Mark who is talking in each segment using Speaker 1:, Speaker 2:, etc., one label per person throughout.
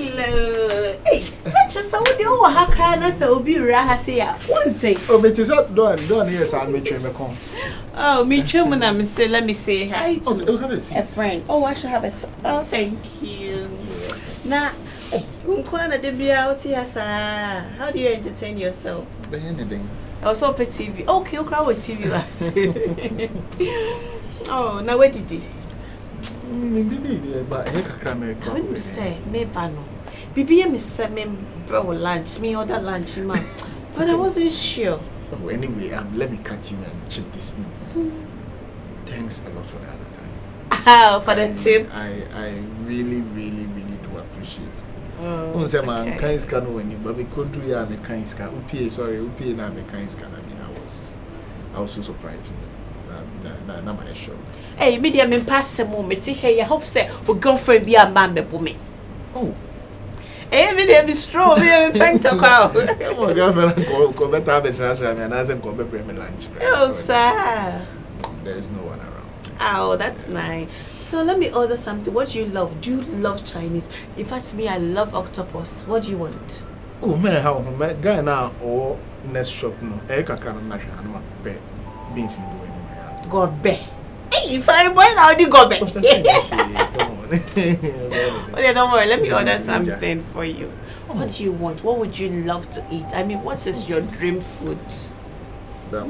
Speaker 1: Hello. Hey, that's just so the over her crying as a be rahassia. One thing.
Speaker 2: Oh, but is that done here, I'll make you come.
Speaker 1: Oh, me chum, I'm say, let me say hi to
Speaker 2: have
Speaker 1: a friend. Oh, I should have a. Oh, thank you. Now, Nkwana de be out here, sir. How do you entertain yourself? Also, per TV. Okay, you cry with TV. Oh, now where did he?
Speaker 2: But I
Speaker 1: wouldn't say, me bano. Bibi, me said, me bro lunch, me order lunch, man. But I wasn't sure.
Speaker 2: Oh, anyway, let me cut you and chip this in. Thanks a lot for the other time.
Speaker 1: Oh, for the tip.
Speaker 2: I really do appreciate.
Speaker 1: Oh,
Speaker 2: say man, kind scan when you, but me could do ya me kind scan. Upi na me kind scan. I mean, I was so surprised. Not my show.
Speaker 1: Hey, media me pass some moment. Hey, I hope say we girlfriend be a man be me.
Speaker 2: Oh.
Speaker 1: Hey, media be strong. Me trying to call.
Speaker 2: My girlfriend go better have a slash and I said go be bring me lunch.
Speaker 1: Oh, sir.
Speaker 2: There is no one around.
Speaker 1: Oh, that's nice. So let me order something. What do you love? Do you love Chinese? In fact, me, I love octopus. What do you want?
Speaker 2: Oh, man, how guy now or next shop no. I can't pay beans in the
Speaker 1: God be. Hey, if I boy now, do God be. Okay, don't worry. Let me order something for you. What do you want? What would you love to eat? I mean, what is your dream food?
Speaker 2: What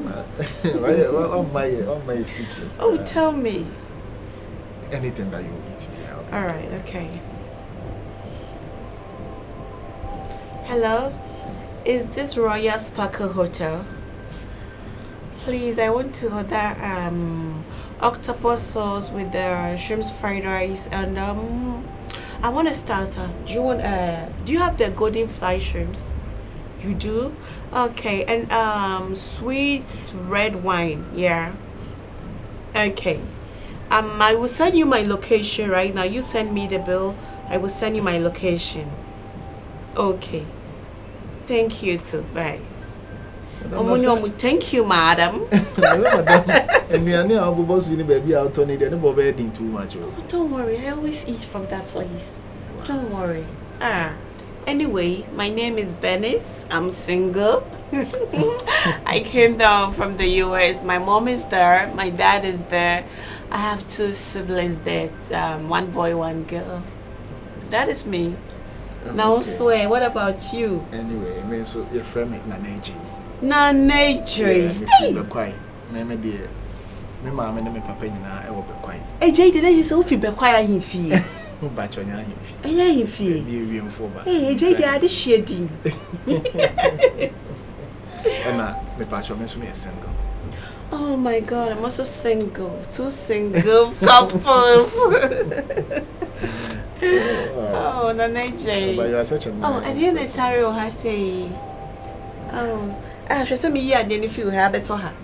Speaker 2: my speechless.
Speaker 1: Oh, tell me.
Speaker 2: Anything that you eat me out.
Speaker 1: All right. Okay. Hello. Is this Royal Sparkle Hotel? Please, I want to order octopus sauce with the shrimp fried rice and I want a starter. Do you have the golden fly shrimps? You do? Okay, and sweet red wine. Yeah. Okay. I will send you my location right now. You send me the bill. I will send you my location. Okay. Thank you too. Bye. Thank you, madam.
Speaker 2: And we are now boss you baby out on it and bobbing too much.
Speaker 1: Oh, don't worry, I always eat from that place. Wow. Don't worry. Anyway, my name is Benis. I'm single. I came down from the US. My mom is there, my dad is there. I have 2 siblings there, one boy, one girl. That is me. Now okay. Swear, what about you?
Speaker 2: Anyway, I mean so your friend is Naneji.
Speaker 1: Naneji.
Speaker 2: Hey, be quiet. Me dear. Me mama and me papa nyina e wo be quiet.
Speaker 1: Hey, Jay, did you say be quiet him fie?
Speaker 2: Ba chonya him fie.
Speaker 1: Eh, him fie.
Speaker 2: Be wiemfo ba.
Speaker 1: Hey, Jay, dey ade shading.
Speaker 2: And me pa cho me so me single.
Speaker 1: Oh my God, I'm also single. 2 single couples. Oh, Naneji.
Speaker 2: But you are such a nice.
Speaker 1: Oh, at the end of the time, I say, oh, I should say me here and then if you have it to her.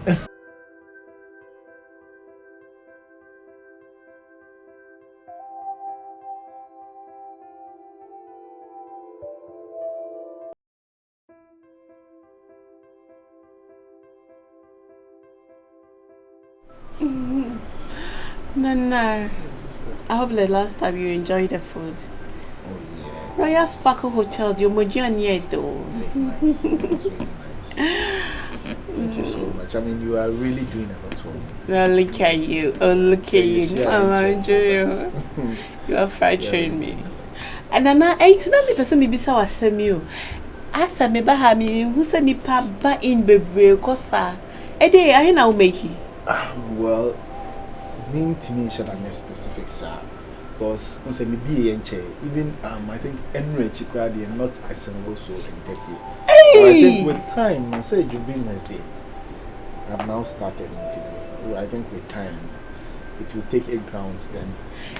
Speaker 1: No. I hope the last time you enjoyed the food.
Speaker 2: Oh yeah.
Speaker 1: Royal Sparkle Hotel, you're though.
Speaker 2: It's nice. It was really nice. Thank you so much. I mean, you are really doing a lot for me.
Speaker 1: Well, look at you. Oh, look at you. You are frightening me. And then I ate not the person maybe saw a semi. I said, me bahami, who said nipa ba in baby, cosa. A day I now make it.
Speaker 2: Well, mean to me, should have specific, sir. Because I say me be even I think enrich crowd and not a single soul in take you. So I think with time, I say your business day. I've now started meeting you. I think with time, it will take 8 grounds then.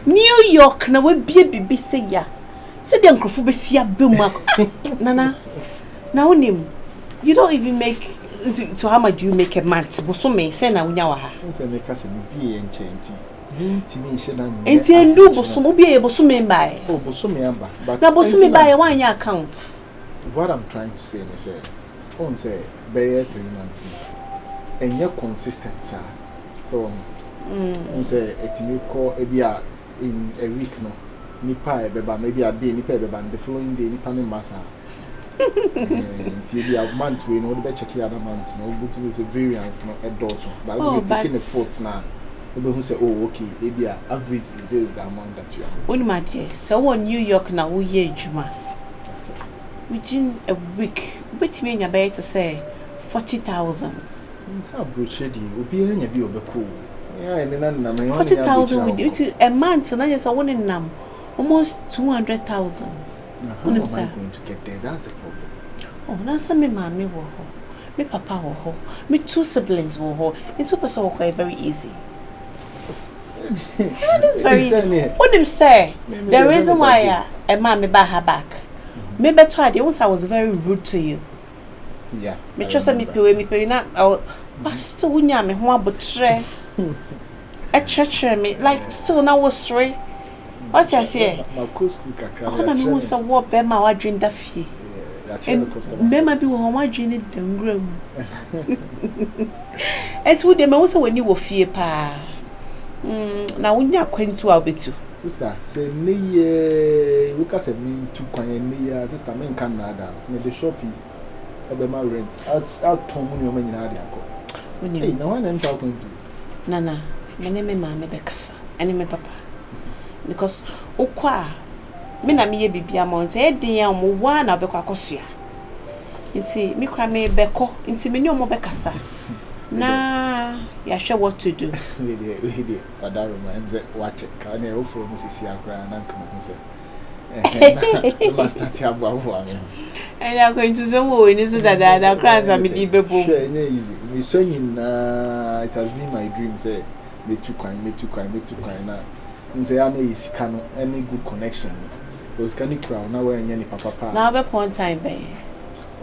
Speaker 1: New York na we be say ya. Say the uncle be see Nana. Now you don't even make to how much you make a month. But so me say na unya wa ha.
Speaker 2: Say make us be enchanty. Ntimi she na.
Speaker 1: Enti endu boso be e boso me buy.
Speaker 2: Oh boso me amba. But
Speaker 1: na boso me buy one year account.
Speaker 2: What I'm trying to say is on say be 3 months. And you're consistent, sir. So on say etimi call ebia in a week no. nipa beba maybe a day nipa beba and the following day nipa me massa. Until the month we know the check the other month, no, but it's a variance, no, a dozen. But we're taking the faults now. People who say, oh, okay, maybe average this is the amount that you have.
Speaker 1: When my dear, so in New York now, we year Juma. Within a week, which mean you're better to say 40,000.
Speaker 2: How brochure you will be in a bit of cool. Yeah, and then
Speaker 1: 40,000 with you to a month, and I just want in them almost 200,000.
Speaker 2: How am I going to get there? That's the problem. Oh,
Speaker 1: that's me, mammy, me, papa, me 2 siblings, it's super very easy. It is very easy. What him say? The reason why a mommy buy her back. Maybe try the once I was very rude to you.
Speaker 2: Yeah.
Speaker 1: Me trust me pay not. But still, when you me who are betray. A church me like still now was 3. What I say?
Speaker 2: My course cook.
Speaker 1: Oh, I mean, who's a war bear my drink that fee. Remember, be one my drink it don't grow. It's with them also when you were fear pa. Now when you are going to Alberto.
Speaker 2: Sister, say me Lucas and me 2 coin sister men can nada. Me the shopping ebe my rent. Out Tom money on na hey, now I'm talking to.
Speaker 1: Nana, my name Mamma Bekasa, and my papa. Because okwa me na me ye bibia amount e den ya mo wa na bekwa kosia. Nti me kra me beko, nti me ni omo bekasa. Na ya hwe what to do.
Speaker 2: We dey adaro ma emze watch it. Ka na e ofro mo sisi akra na nkama ho se. Must start abo ame.
Speaker 1: And I'm going to some way so that the crowds are me bebo.
Speaker 2: Easy. Me showing it has been my dream say me too kind na. Nse ya na isika no any good connection. Because can you crowd now when any papa.
Speaker 1: Now be point time be.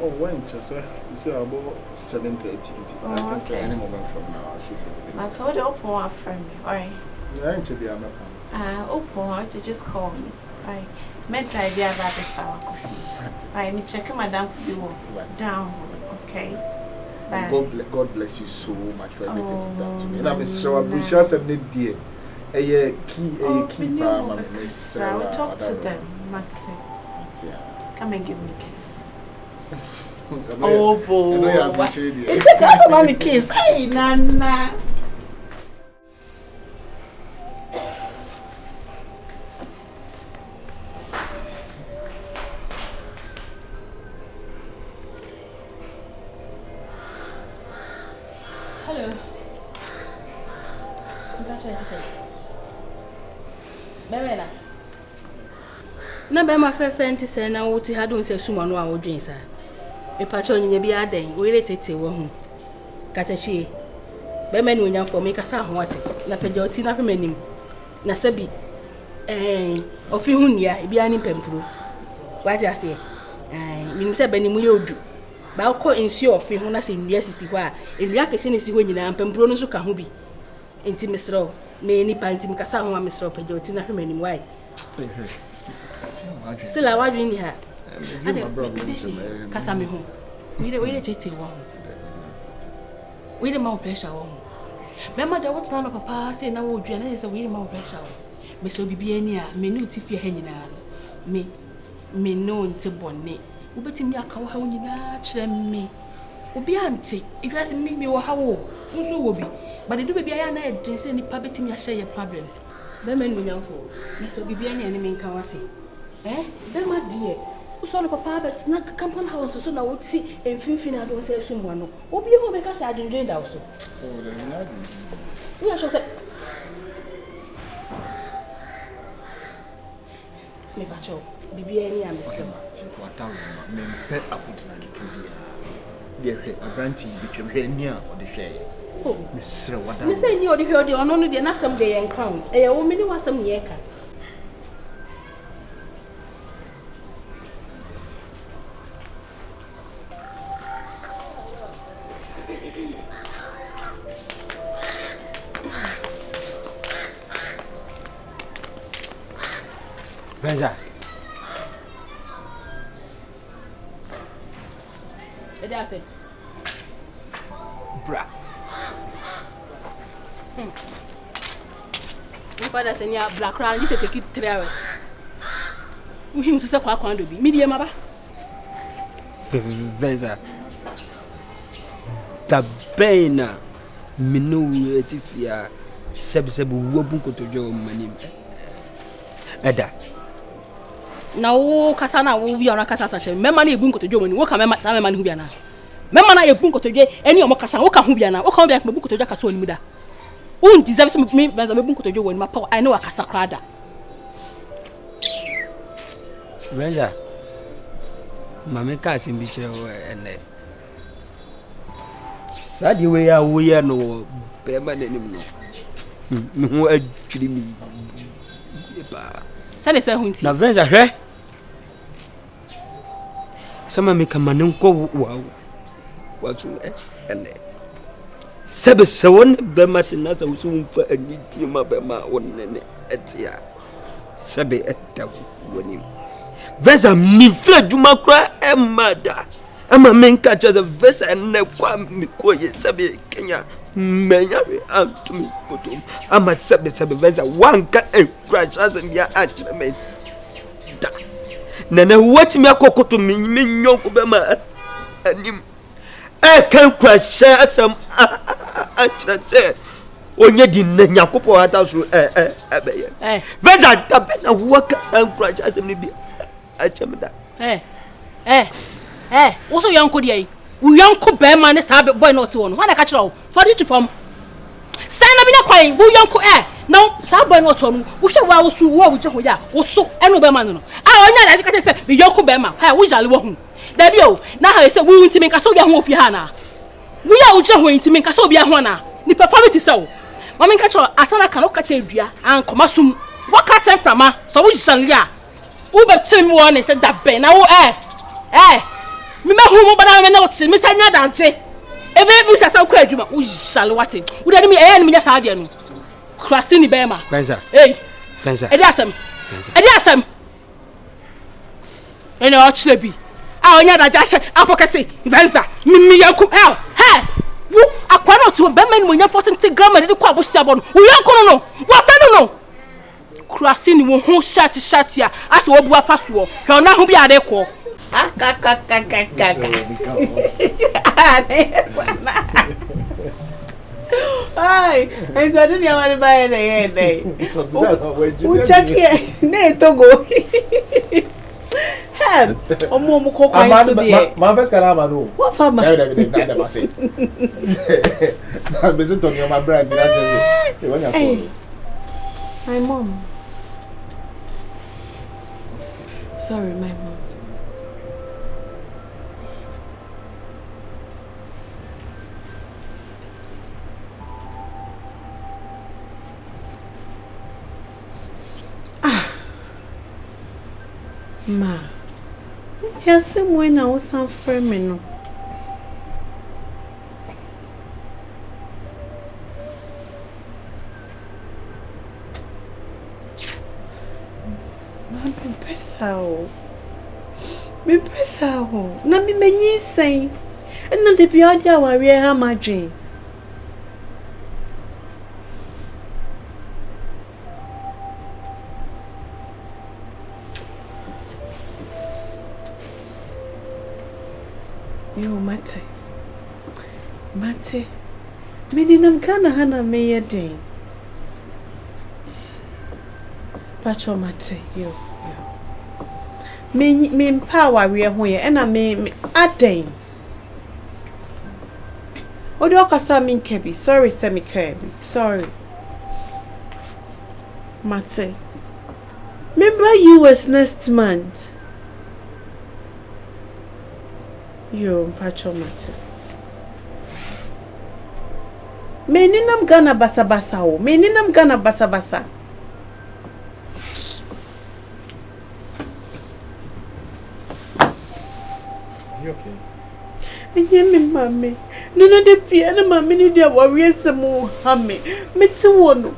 Speaker 2: Oh, when sir. You say about 7:30. I can say any moment from now I should be.
Speaker 1: I saw the open one from me. All right.
Speaker 2: Yeah, ain't be am
Speaker 1: open to just call me. Right. Me try be about the flower coffee. Right, me check madam for the work. Down. Okay. Bye.
Speaker 2: God bless you so much for everything you've done to me. And I'm sure I'm sure some dear. A key
Speaker 1: I will talk to them, Matsi. Come and give me a kiss. Oh, boy. Come on, kiss. Hey, Nana.
Speaker 3: Hello. Congratulations. Bemena. Na be ma fefenti se na wo ti hadu se suma no a wo dwen sa. Me pa cho nyenye bia den, wo ire tete wo hu. Katachi. Bemena onya fo me kasa ho ate. Na peja oti na hwemanim. Na sabi ofi hu nia e bia ni pempuro. Wati ase. Minim se bani mu ye odu. Ba ko ensuo ofi hu na se nnua sisi ho a, nnua kese ne si ho nyina pempuro no so ka ho bi. Enti misro me ni panti mkasa ho misro peja oti na hwemanim wai. Still I was in here. Kasa me ho. We tete wo. We dey more pressure wo. Remember that what na papa say na wo dua na say we dey more pressure wo. Me so bibia ni a me no ti fie ha nyina no. Me no nte bonne. Wo betimi aka wo ha nyina kire me. Obi ante, if me wo ha wo. Nso wo bi. But the do baby I na e say ni pa betimi a share your problems. Be me no nyamfo. Me so bibia ni me nka wate. Bema dear. So no papa but na compound house so na what see emfimfini ado say sumwa no. Obi ho be ka say adwendwen da so.
Speaker 2: Oh, then na.
Speaker 3: You sure say me ba cho. Bibi eni am say
Speaker 2: ti kwata wo ma me pe aputuna kikibia. Dia hwe abranti bi twehwe ni a ode hwe. Oh, me sere wada.
Speaker 3: Me say ni ode hwe ode ono no de na sam de yen kan. Wo me ni wasam ye ka.
Speaker 4: Venza.
Speaker 3: That's it.
Speaker 4: Bra.
Speaker 3: My father said, "Yeah, black crown. You take it 3 hours." him to say kwa do bi. Media maba.
Speaker 4: Venza. Tabena minu etifia sebu wobun kotojo manim. Eda.
Speaker 3: Na wo kasa na wo wi ona kasa sache. Mema na ebun kotojo mani. Wo ka mema sa mema na hu bia na. Mema na ebun kotojo eni omo kasa wo ka hu bia na. Wo ka hu bia ka ebun kotojo kasa oni mu da. Who deserves me Venza ebun kotojo woni ma power. I know akasa krada.
Speaker 4: Venza. Mame ka simbi kire wo ene. Sadi we ya wo ya no be ma nanim no. Me ho adwiri mi. Epa.
Speaker 3: Sadi se hu nti.
Speaker 4: Na Venza hwe. Sama me kama ne nko wa tu ene. Sebe se won be matina sa wo mfa ani ti ma be ma won ne etia. Sebe etta woni. Venza mi fla djuma kra e mada. Ama menka cha the Venza ne kwa mi ko ye sebe Kenya. Menya we antumi potom. Ama sebe Venza wanka e kra cha ya achre me. Da. Nana wati mi akokoto mi nyonko be ma anim. E kan kra sha asam achre se. Onye di na nyakopo ata so be ye. Venza da be na waka san kra cha asam ni bi. Achemda.
Speaker 3: What's your uncle there? We uncle bear man is a boy not one. When I catch all for you to form. Sign up in a coin, we uncle now, some boy not one. We shall well soon war with Jehovah, or so, and no man. I know that I said, uncle Bema, we shall walk. There you now I said, we want to make a soldier home for Hannah. We are just going to make a soldier Hannah. The performance is so. Mamma catch all, as I cannot catch a and come assume. What catch from her? So we shall ya. Uber Tim one said that Ben. Now, me who but I know Mr. Nada. A baby says, I'll credit you. We shall what it would enemy enemy just Adian. Crastini Bema.
Speaker 4: Venza. Venza.
Speaker 3: Ediasem. Ediasem. And our chlebi. Our Nada Dash, Apocati, Venza, me, Uncle Hell. Hey! Who are quite to a Beman when you're 40 grammar did the quabble sabon. We are no. What I know. Crasini won shut here as we bua fast war. You're not who be a deco.
Speaker 1: Ay, and so I didn't want to buy any day. Who check here? Nay, Togo. Help! Oh, Momo Coca, so dear.
Speaker 2: My first calama, no.
Speaker 1: What for my
Speaker 2: I'm busy on your my brand.
Speaker 1: Hey, my mom. Sorry, my mom. Ma, just when I was on Fermino. Me pesa ho na me menyi sen na de bia dia wa we ha madwen yo mate me ni nam kana hana me yeden pacho mate yo me power we ho ye na me aden odo okasa me nkebi sorry say me kebi sorry mate remember you was next month yo pacho mate me ni nam gana basa o me ni nam gana basa
Speaker 2: You okay?
Speaker 1: Enye me mame. No de pia na mame ni dia worry some hame. Me ti wono.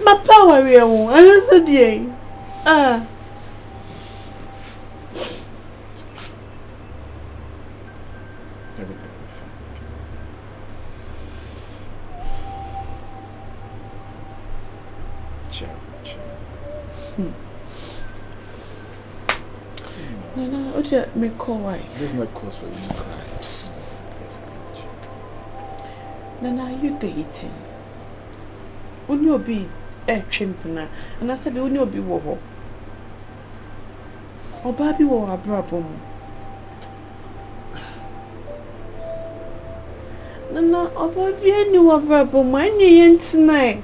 Speaker 1: Ma power we won. Ano so die. Nana, what you me call why?
Speaker 2: There's no cause for you to cry.
Speaker 1: Nana, are you dating? When you be a chimpna, and I said, when you be woho. Or Baby or a brabum. Nana, or Baby, I knew a brabum, I knew you tonight.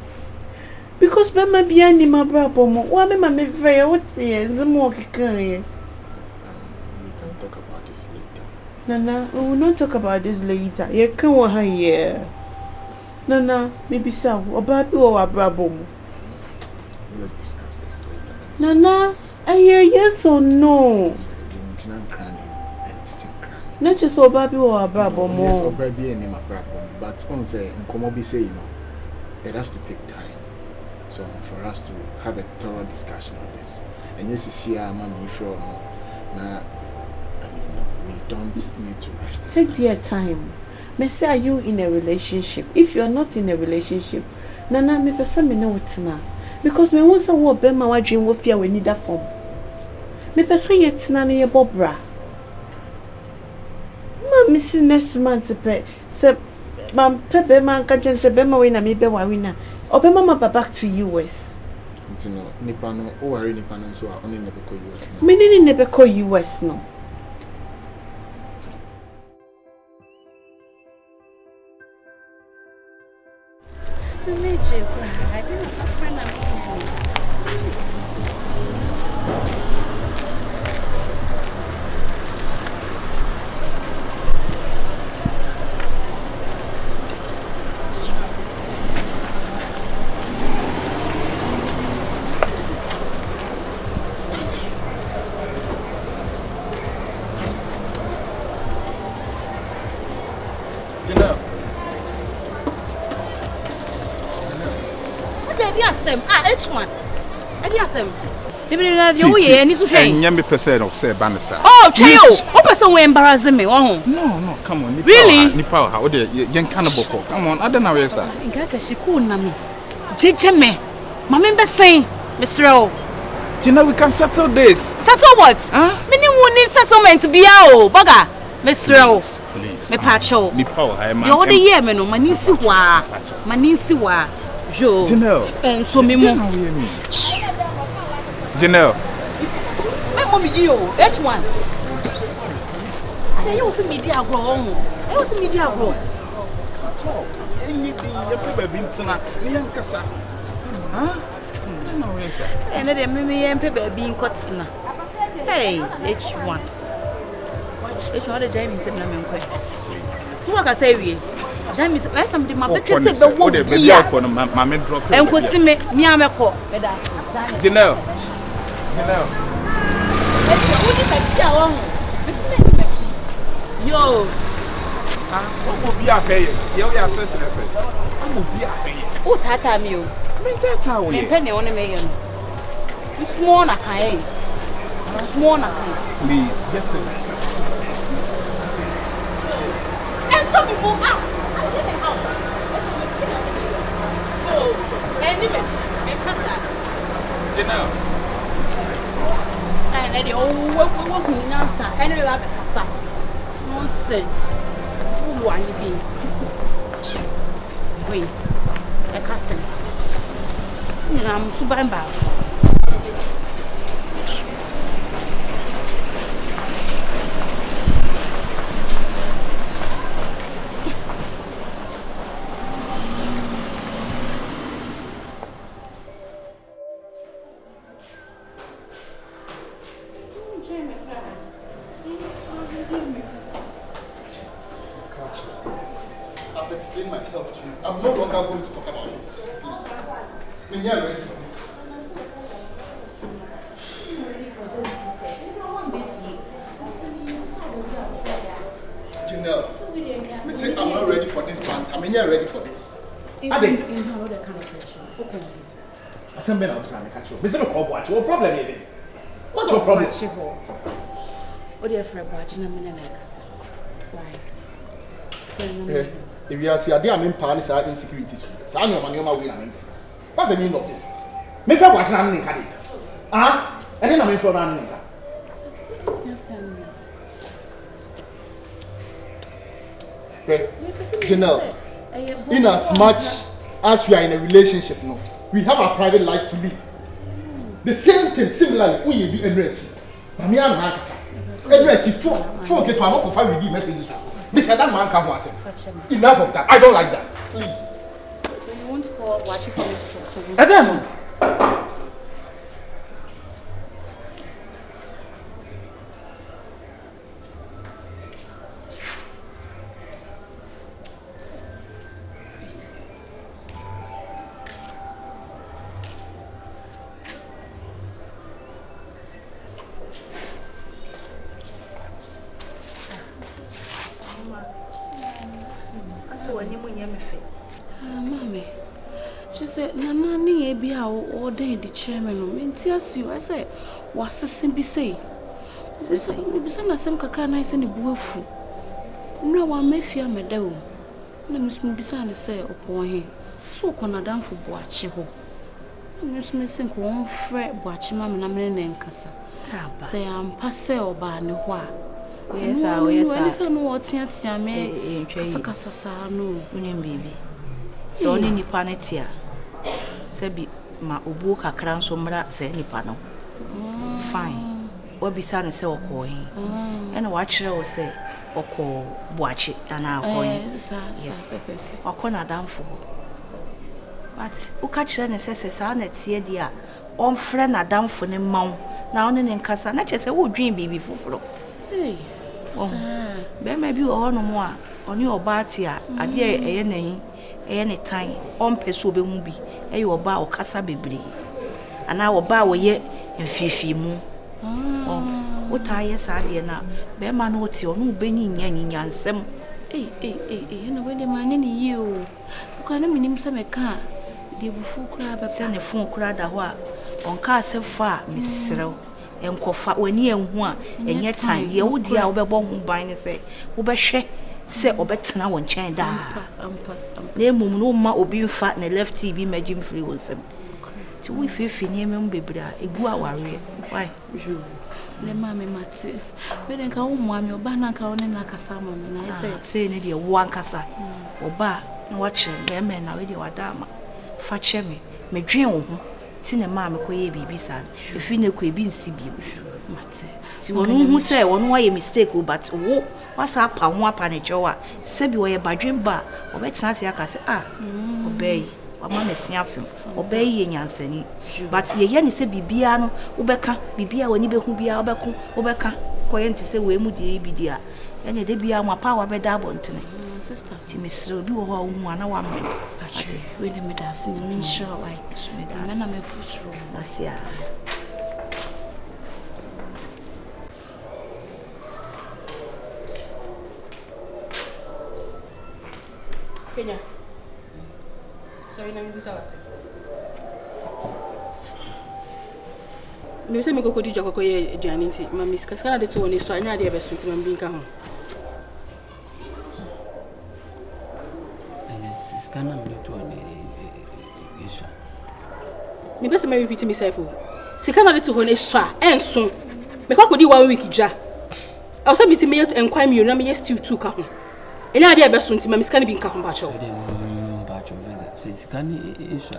Speaker 1: Because Bema be any my brabum, why am I very what's here and the more can
Speaker 2: Talk about this later.
Speaker 1: Nana, we will not talk about this later. You can't here. Nana, maybe so. Or Baby or a brabum.
Speaker 2: Let's discuss this later.
Speaker 1: Nana, I hear yes or no. Not just or Baby or a brabum.
Speaker 2: Yes, or Baby and my brabum. But on say, in Komobi say, it has to take time. So for us to have a thorough discussion on this. And yes, you see, I'm from now. We don't need to rush this.
Speaker 1: Take their time. Me say, are you in a relationship? If you are not in a relationship, Nana, me person me know what na. Because me want to walk Bema wa dream wo fear we need that form. Me person yet na ne bobra. Ma miss next month pe se man pe Bema kan chen se Bema we na me be wa we na. Obema ma back to US.
Speaker 2: No, nipa no o worry nipa no so only never go US no.
Speaker 1: Me ni never go US no.
Speaker 3: I didn't have a friend. Which one? Oh, Chayo, what person will embarrass me? Oh,
Speaker 5: no, come on.
Speaker 3: Really?
Speaker 5: Nipa, how the young cannibal. Come on, I don't know where it's at.
Speaker 3: She cool, Nami. Jimmy, Mamma be saying, Mr. O.
Speaker 5: Gina, we can settle this.
Speaker 3: Settle what? Huh? Meaning we need settlement to be out, Baga. Mr. O.
Speaker 5: Please.
Speaker 3: Me Pacho.
Speaker 5: Nipa, I'm
Speaker 3: you're the year, man. Manisi wa. Jo.
Speaker 5: Janelle.
Speaker 3: And so me mo.
Speaker 5: Janelle.
Speaker 3: Me mommy you. Which one? I was media grow. I was media grow.
Speaker 5: Anything you probably been to na young kasa. Huh? No way, sir.
Speaker 3: And then me and Pepe being cut na. Hey, H1. H1 the Jamie said na me nko. So what I say we? Jamie said I some the my better say the wo dia.
Speaker 5: Mama drop.
Speaker 3: Enko si me ameko.
Speaker 5: Janelle.
Speaker 3: Odi ka chia wo. Bisi me machi. Yo.
Speaker 5: What will be a pay? You are searching us. I will be a pay.
Speaker 3: Oh, Tata me.
Speaker 5: Me tata we.
Speaker 3: Me penny on me. You small na kai. Small na kai.
Speaker 5: Please, just sit.
Speaker 3: And some people out. I didn't out. So, any match, me pasta.
Speaker 5: Janelle.
Speaker 3: And then the old work in answer. Any rabbit kasa. Nonsense. Who are you being? Wait, a cousin. I'm super embarrassed.
Speaker 2: I've explained myself to you. I'm no longer going to talk about this. Please. When you're ready for this. Janelle, I say I'm not ready for this banter. When you're ready for this.
Speaker 3: In how that kind of question? Okay.
Speaker 2: I said, Ben, I'm saying, catch you. What's your problem? What's your problem?
Speaker 3: What do you for watching a minute like us? Why?
Speaker 2: If you are seeing I'm panic, insecurities. So I know my name. What's the meaning of this? Me for watching I'm in Kadi. And then I'm in for running. Janelle, in as much as we are in a relationship, no, we have our private lives to live. The same thing, similarly, we be enriched. Mami and Mankasa. Enriched, phone get to amount of 5 redeem messages. Because that man can't answer. Enough of that. I don't like that. Please.
Speaker 6: So you won't call watch it for me to talk to him?
Speaker 2: I don't know.
Speaker 6: Mommy, she said, Nana, ni be how all day the chairman. Mentias you, I say, what's the same be say? Maybe some kakra nice and a boofu. No one may fear me down. Let me be signed say upon him. So can I down for Boachi ho. Miss Missing one fret Boachi mamma and Cassa. Say I'm passe or by no why.
Speaker 1: Yes, I
Speaker 6: know what I mean. Casa, no, baby.
Speaker 1: So only Nipanetia. Sebi ma ubu kakra nso mra se nipa no. Fine. What be son say okoyin. And watch her say oko Boachi and our coin. Yes. Okona damfo. But u catch her say sa na tie dia. On friend na damfo ne maw. Na one ne nkasa na che say wo dwin bibi fufuro.
Speaker 6: Hey.
Speaker 1: Be maybe o no mo a oni oba ti a ade eye nan eye ne tan on peso be hu bi eye oba o kasa bebre ana oba wo ye mfifi mu o ta ye sa ade na be ma no ti o no be nyinya nsem
Speaker 6: na we de ma ne yi o ko na minim se me ka de bufu kura ba
Speaker 1: se ne fun kura da ho a on ka se fa misrew enkofa wani enhu a enye tan ye wodi a wo be bo hu ban ne se wo be hwe se obetena won chen da na emum no ma obi mfa na lefty bi magim free wonsem ti we fifi ni emem bebra egu aware why
Speaker 6: ne ma me mate we den ka wo mo ami oba na ka woni na kasa ma me na
Speaker 1: se ne de wo ankasa oba na wa che be me na we de wadama fa che me dwen wo ho ti ne ma me koye bibi sa efi ne ko ebi nsi bi
Speaker 6: mate
Speaker 1: ti wonu hu se wonu wa ye mistake but wo wasa pa ho apa ne jowa se bi wo ye badwen ba obetena se aka se obey wama mesia afem obey ye nyansani but ye ne se bibia no wobeka bibia wani be hu bia wobeka koye nti se we mu die bi dia ene de bia mo pa wa be da bontene
Speaker 6: sister
Speaker 1: ti misro bi wo ho hu ana wa me
Speaker 6: ati we le me da sin me sure why me da na me fusro
Speaker 1: ati a
Speaker 3: Kenya. Sorry, na mbisa wase. Me se me kokodi joko koye aduane nti ma miska skana de to woni so anya de beso nti ma mbinka ho.
Speaker 4: Skana me to woni iso.
Speaker 3: Me pese me repeat myself o. Sikana de to woni so a enso. Me kokodi 1 week dwa. I say me enquire me na me stew 2 ka ho. Enya ade beso nti ma miska ne bi nka ho ba cho.
Speaker 4: Bacho veza. Se skani iso.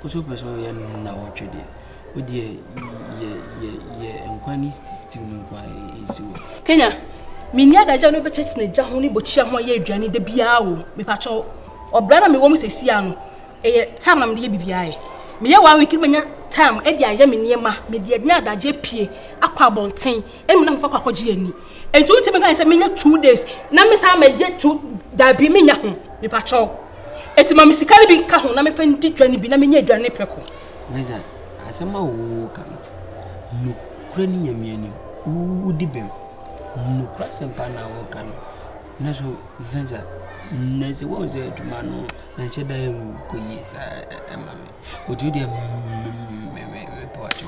Speaker 4: Kuso peso ye na wo twede. Odi ye enquire stew nkwa isi wo.
Speaker 3: Kenya, me nia da ja no betete na ja ho ni bochia ho ye aduane de bia wo. Me pa cho. Obra na me wo mu sesia no. Eye time na me de bibia ye. Me ye 1 week menya time e de aye me niema. Me de nya da je pie akwa bonten. E me na mfa kwa kwaje ani. Entu nti me kan say menya 2 days. Na me sa me je 2 da bi menya ho. Me pa cho. Eti ma misikali bi nka ho na me fa ndi dwane bi na menya aduane preko.
Speaker 4: Nza asema wo kan. No kura ni yamiani. Udi bem. No kura sempa na wo kan. Na so venza na se wo ze aduma no na che da ko yesa mame. Odi de me pacho.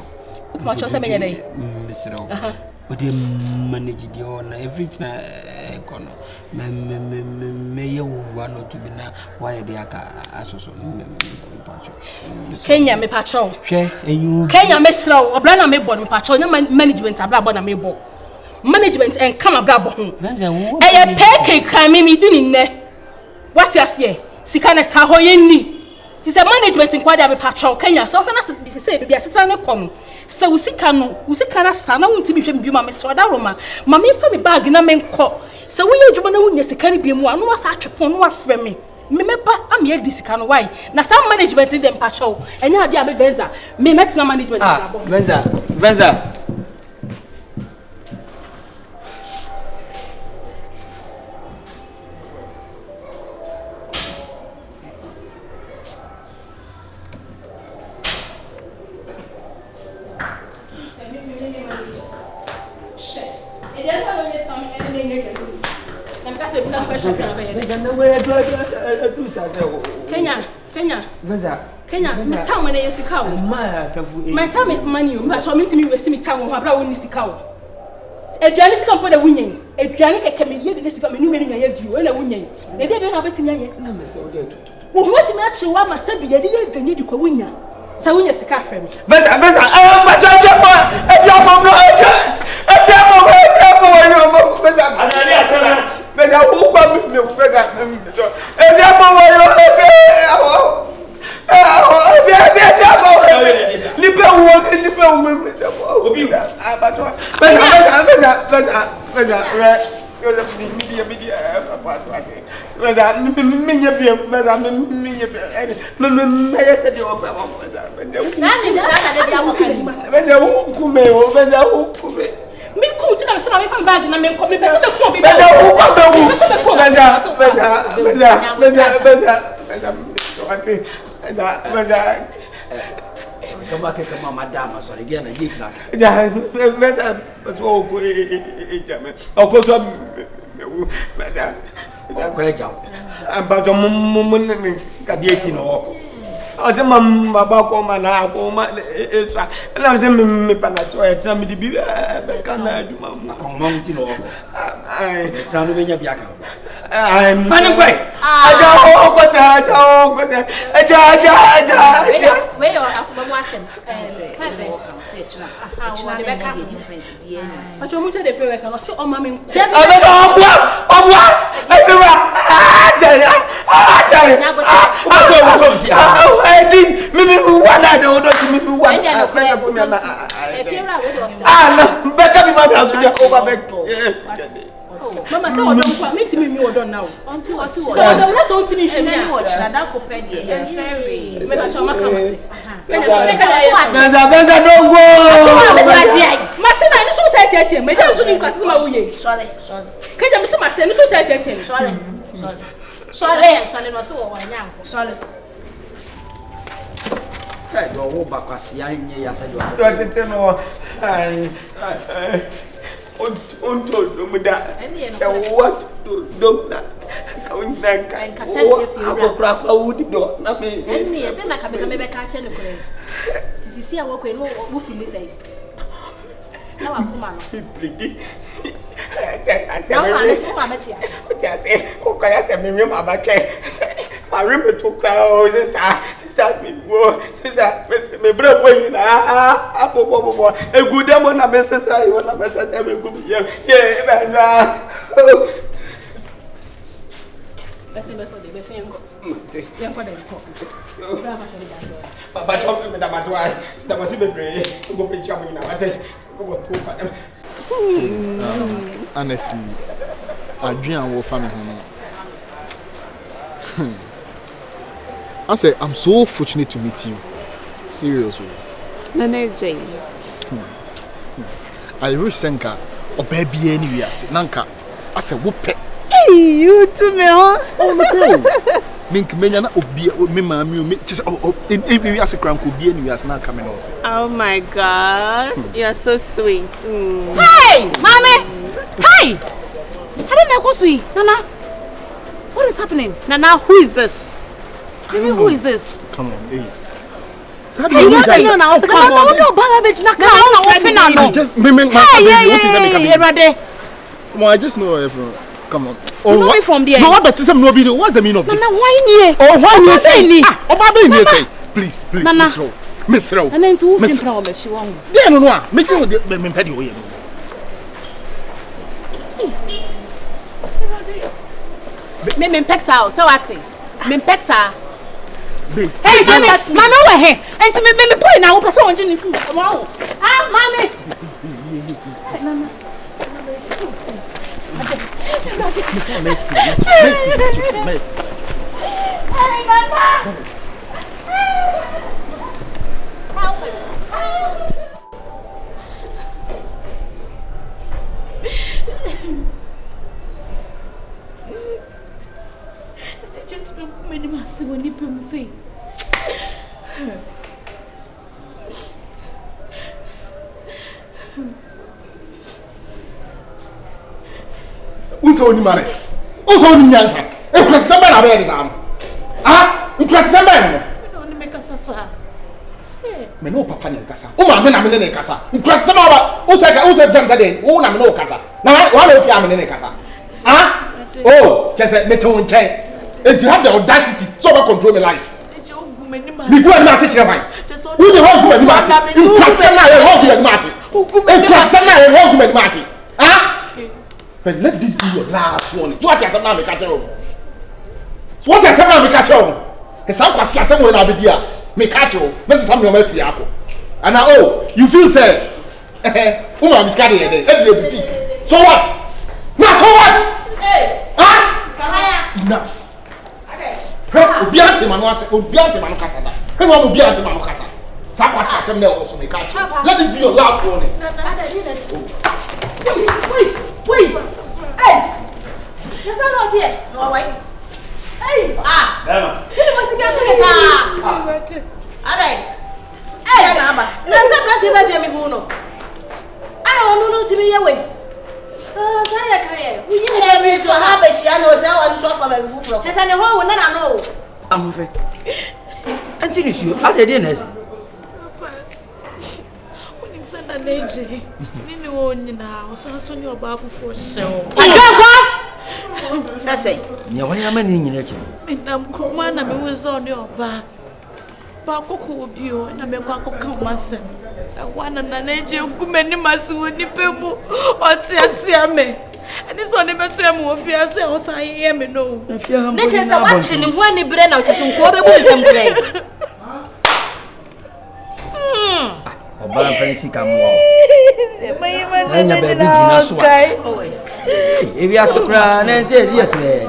Speaker 3: Pacho se menya dai.
Speaker 4: Misro. Odi manage di on every na kono. Me ye one or two bi na why dey aka asoso pacho.
Speaker 3: Kenya me pacho.
Speaker 4: Hwe enyu
Speaker 3: Kenya me sraw obla na me bo me pacho nya management abla bo na me bo. management and come abroad.
Speaker 4: Venza wo.
Speaker 3: Eh pay cake me didn't ne. What you say? Sikana taho yenni. This a management inquiry be patrol Kenya. So when I say be a sitting come. So we see kana sana won't be hwem bi ma me so da roma. Ma me fa me bag na me nkọ. So when you dwuma na wonya sikani bi mu anu wasa atwefo no afre me. Me meba am ye disikano why? Na some management in them patrol. Enya ade am Venza. Me metina management
Speaker 4: ah Venza.
Speaker 3: Kenya, my time when I used to cow. My time is money, but I'm meeting me with me time when my brother wins the cow. A journalist come for the winning. A journalist can be here, this is coming in a you and a winning. They didn't have it in your what match you are must be a year to need to win. So when you're sick of him.
Speaker 4: Venza, if your mom no address. If your mom Venza, who come with me? Venza, if your mom
Speaker 3: me come to them, so I come back and I make me
Speaker 4: come back and come madam, so again, I hate like. Of course, I'm about a moment, got 18 or. I said, Mamma, about and I'm saying, me panacho, tell me to be back. I'm trying to be a biaca. I'm finding great.
Speaker 7: Where are us from Wasson?
Speaker 3: I shall move to the fair. I saw on mammy. Mama, so don't want me to me or don't now. So let's all to me.
Speaker 7: Watch that could pay and say,
Speaker 3: Venza,
Speaker 4: don't go.
Speaker 3: Martina, I so say me don't so because my way.
Speaker 7: Sorry.
Speaker 3: Can you miss Martina so say Sorry, no so one now. Sorry.
Speaker 4: Hey, your back was young, yes, I start me more sister me brother boy na apopopo e good dem na message I want message dem go yeah benza
Speaker 3: Listen before the best yanko yanko dem ko bra ma shori dance
Speaker 4: but talk me that was why that was be pray go pe cham na what go to ka dem
Speaker 2: honestly adrian wo fa me ho I say I'm so fortunate to meet you. Seriously.
Speaker 1: Nana Jane.
Speaker 2: I wish Senka or baby anywhere. Nanka. I say whoop.
Speaker 1: Hey, you too me, huh?
Speaker 2: Oh no. Mink menya na obi me mami me just in every as a crank could be anywhere as now coming up.
Speaker 1: Oh my god. You're so sweet.
Speaker 6: Hey, mommy. Hey. I don't know what's sweet. Nana. What is happening?
Speaker 1: Nana, who is this?
Speaker 6: Who is this?
Speaker 2: Come on, hey.
Speaker 1: So how do you know now? Come on.
Speaker 6: No, Baba bitch na come.
Speaker 2: Just me what is that? Come on, I just know everyone. Come on.
Speaker 6: Oh, know me from there.
Speaker 2: No, what but some no video. What's the meaning of this?
Speaker 6: Nana, why here?
Speaker 2: Oh, why you say? Oh, Baba you say. Please,
Speaker 6: Nana.
Speaker 2: Miss Row.
Speaker 6: And then to think now me she want.
Speaker 2: There no. Make you me pedi o ye.
Speaker 3: Me pesa, so what? Me pesa.
Speaker 6: Hey, mama, we're here. And to me, put now, person on Jenny food. Wow. Ah, mommy.
Speaker 2: Next.
Speaker 6: Hey, mama. Many massive when you put say.
Speaker 2: Who's only manners? Who's only answer? If you're somebody about his arm. Ah, if you're somebody.
Speaker 6: Don't make us suffer.
Speaker 2: Me no papa ne kasa. O ma me na me ne kasa. Nkwasem aba. O say them today. O na me no kasa. Na wa na ofi me ne kasa. Ah? Oh, just me to nchen. And you have the audacity so to control my life. Me go and say chire who the one who me say? You person na who you me say? You person na who you me say? Ah? But let this be your last warning. What you say na me catch you. So what you say na me catch you? E say kwasi asem we na be dia. Me catch you. Me say something ma fi akọ. And now you feel say woman is carry here dey. E be boutique. So what? Na so what?
Speaker 7: Hey.
Speaker 2: Ah? Enough. Obiante manu ase, obiante manu kasa da. He no obiante manu kasa. Sa kwasa asem na also me catch. Let this be your last warning.
Speaker 7: Wait. Hey. Yes, I not here. No way. Hey. Ah. Dama. See the person get to me. Ade. Hey. Na say brother be me hu no. I don't know to me here way. Ah, say kai. We need to so ha be shia no say one so for me fufu. Chese ne ho wo na na no.
Speaker 4: Amofe. Antinisiu, ade dey nesi.
Speaker 6: Sanda neje nini woni na osaso ni oba afufo hyew
Speaker 7: Adwa sase
Speaker 4: nya wan yama ni nyina echi
Speaker 6: ndam kroma na me wuzo ni oba ba kokko obi o na me kwa kokka masem wana na neje gumani masi woni pemu oti atia me ani so ne beto em ofi ase o san ye me no
Speaker 7: ne chese wachi ni ho ani bre na o chese nko obebu nsem bre
Speaker 4: Oba fancy kamwo. Anya baby jina so a. Ebi asokra na nse eri atle.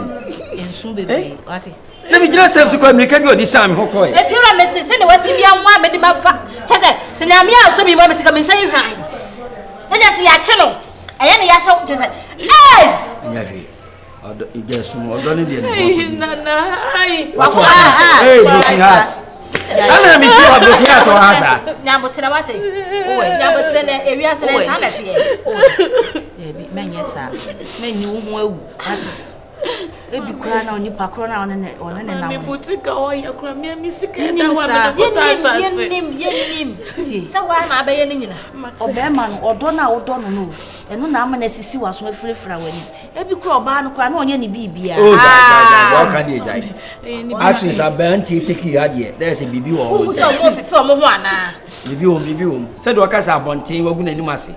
Speaker 7: Ensu bebe wati.
Speaker 4: Na bi jina self ko America bi odi sam ho ko.
Speaker 7: E fiura me se ne wasi bia nwa me di ma fa. Chese se na amia so bi mo me sika me nsan hwan. Anya se ya che no. Eye ne ya so chese. Eh!
Speaker 4: Anya hwe. Odo igesu no odo ne de ne.
Speaker 6: Nana ai.
Speaker 4: Hey, looking at. Ana mi fi odo ki ato hasa.
Speaker 7: Nyambotre wate. Owe, nyambotre na ewia se na sana tie.
Speaker 8: Ebi menye sa. Menyi wo ho awu. Ati. Ebi kura na oni pakro na one ne na.
Speaker 6: Me boutique o ya kura me misika da wa me bota sase.
Speaker 7: Yenim. Se wa na abaye ne nyina.
Speaker 8: Obema no odo na odo no no. Eno na ama na sisi waso afirefira wani. Ebi kura oba no kura na onye ne bibia.
Speaker 4: Oh, wa kan dey jai. Actually sa banti take you ade. There's a bibi wo.
Speaker 7: Who so mo fefe o mo ho ana.
Speaker 4: Bibi wo. Said wa kasa abonten wagu na nim ase.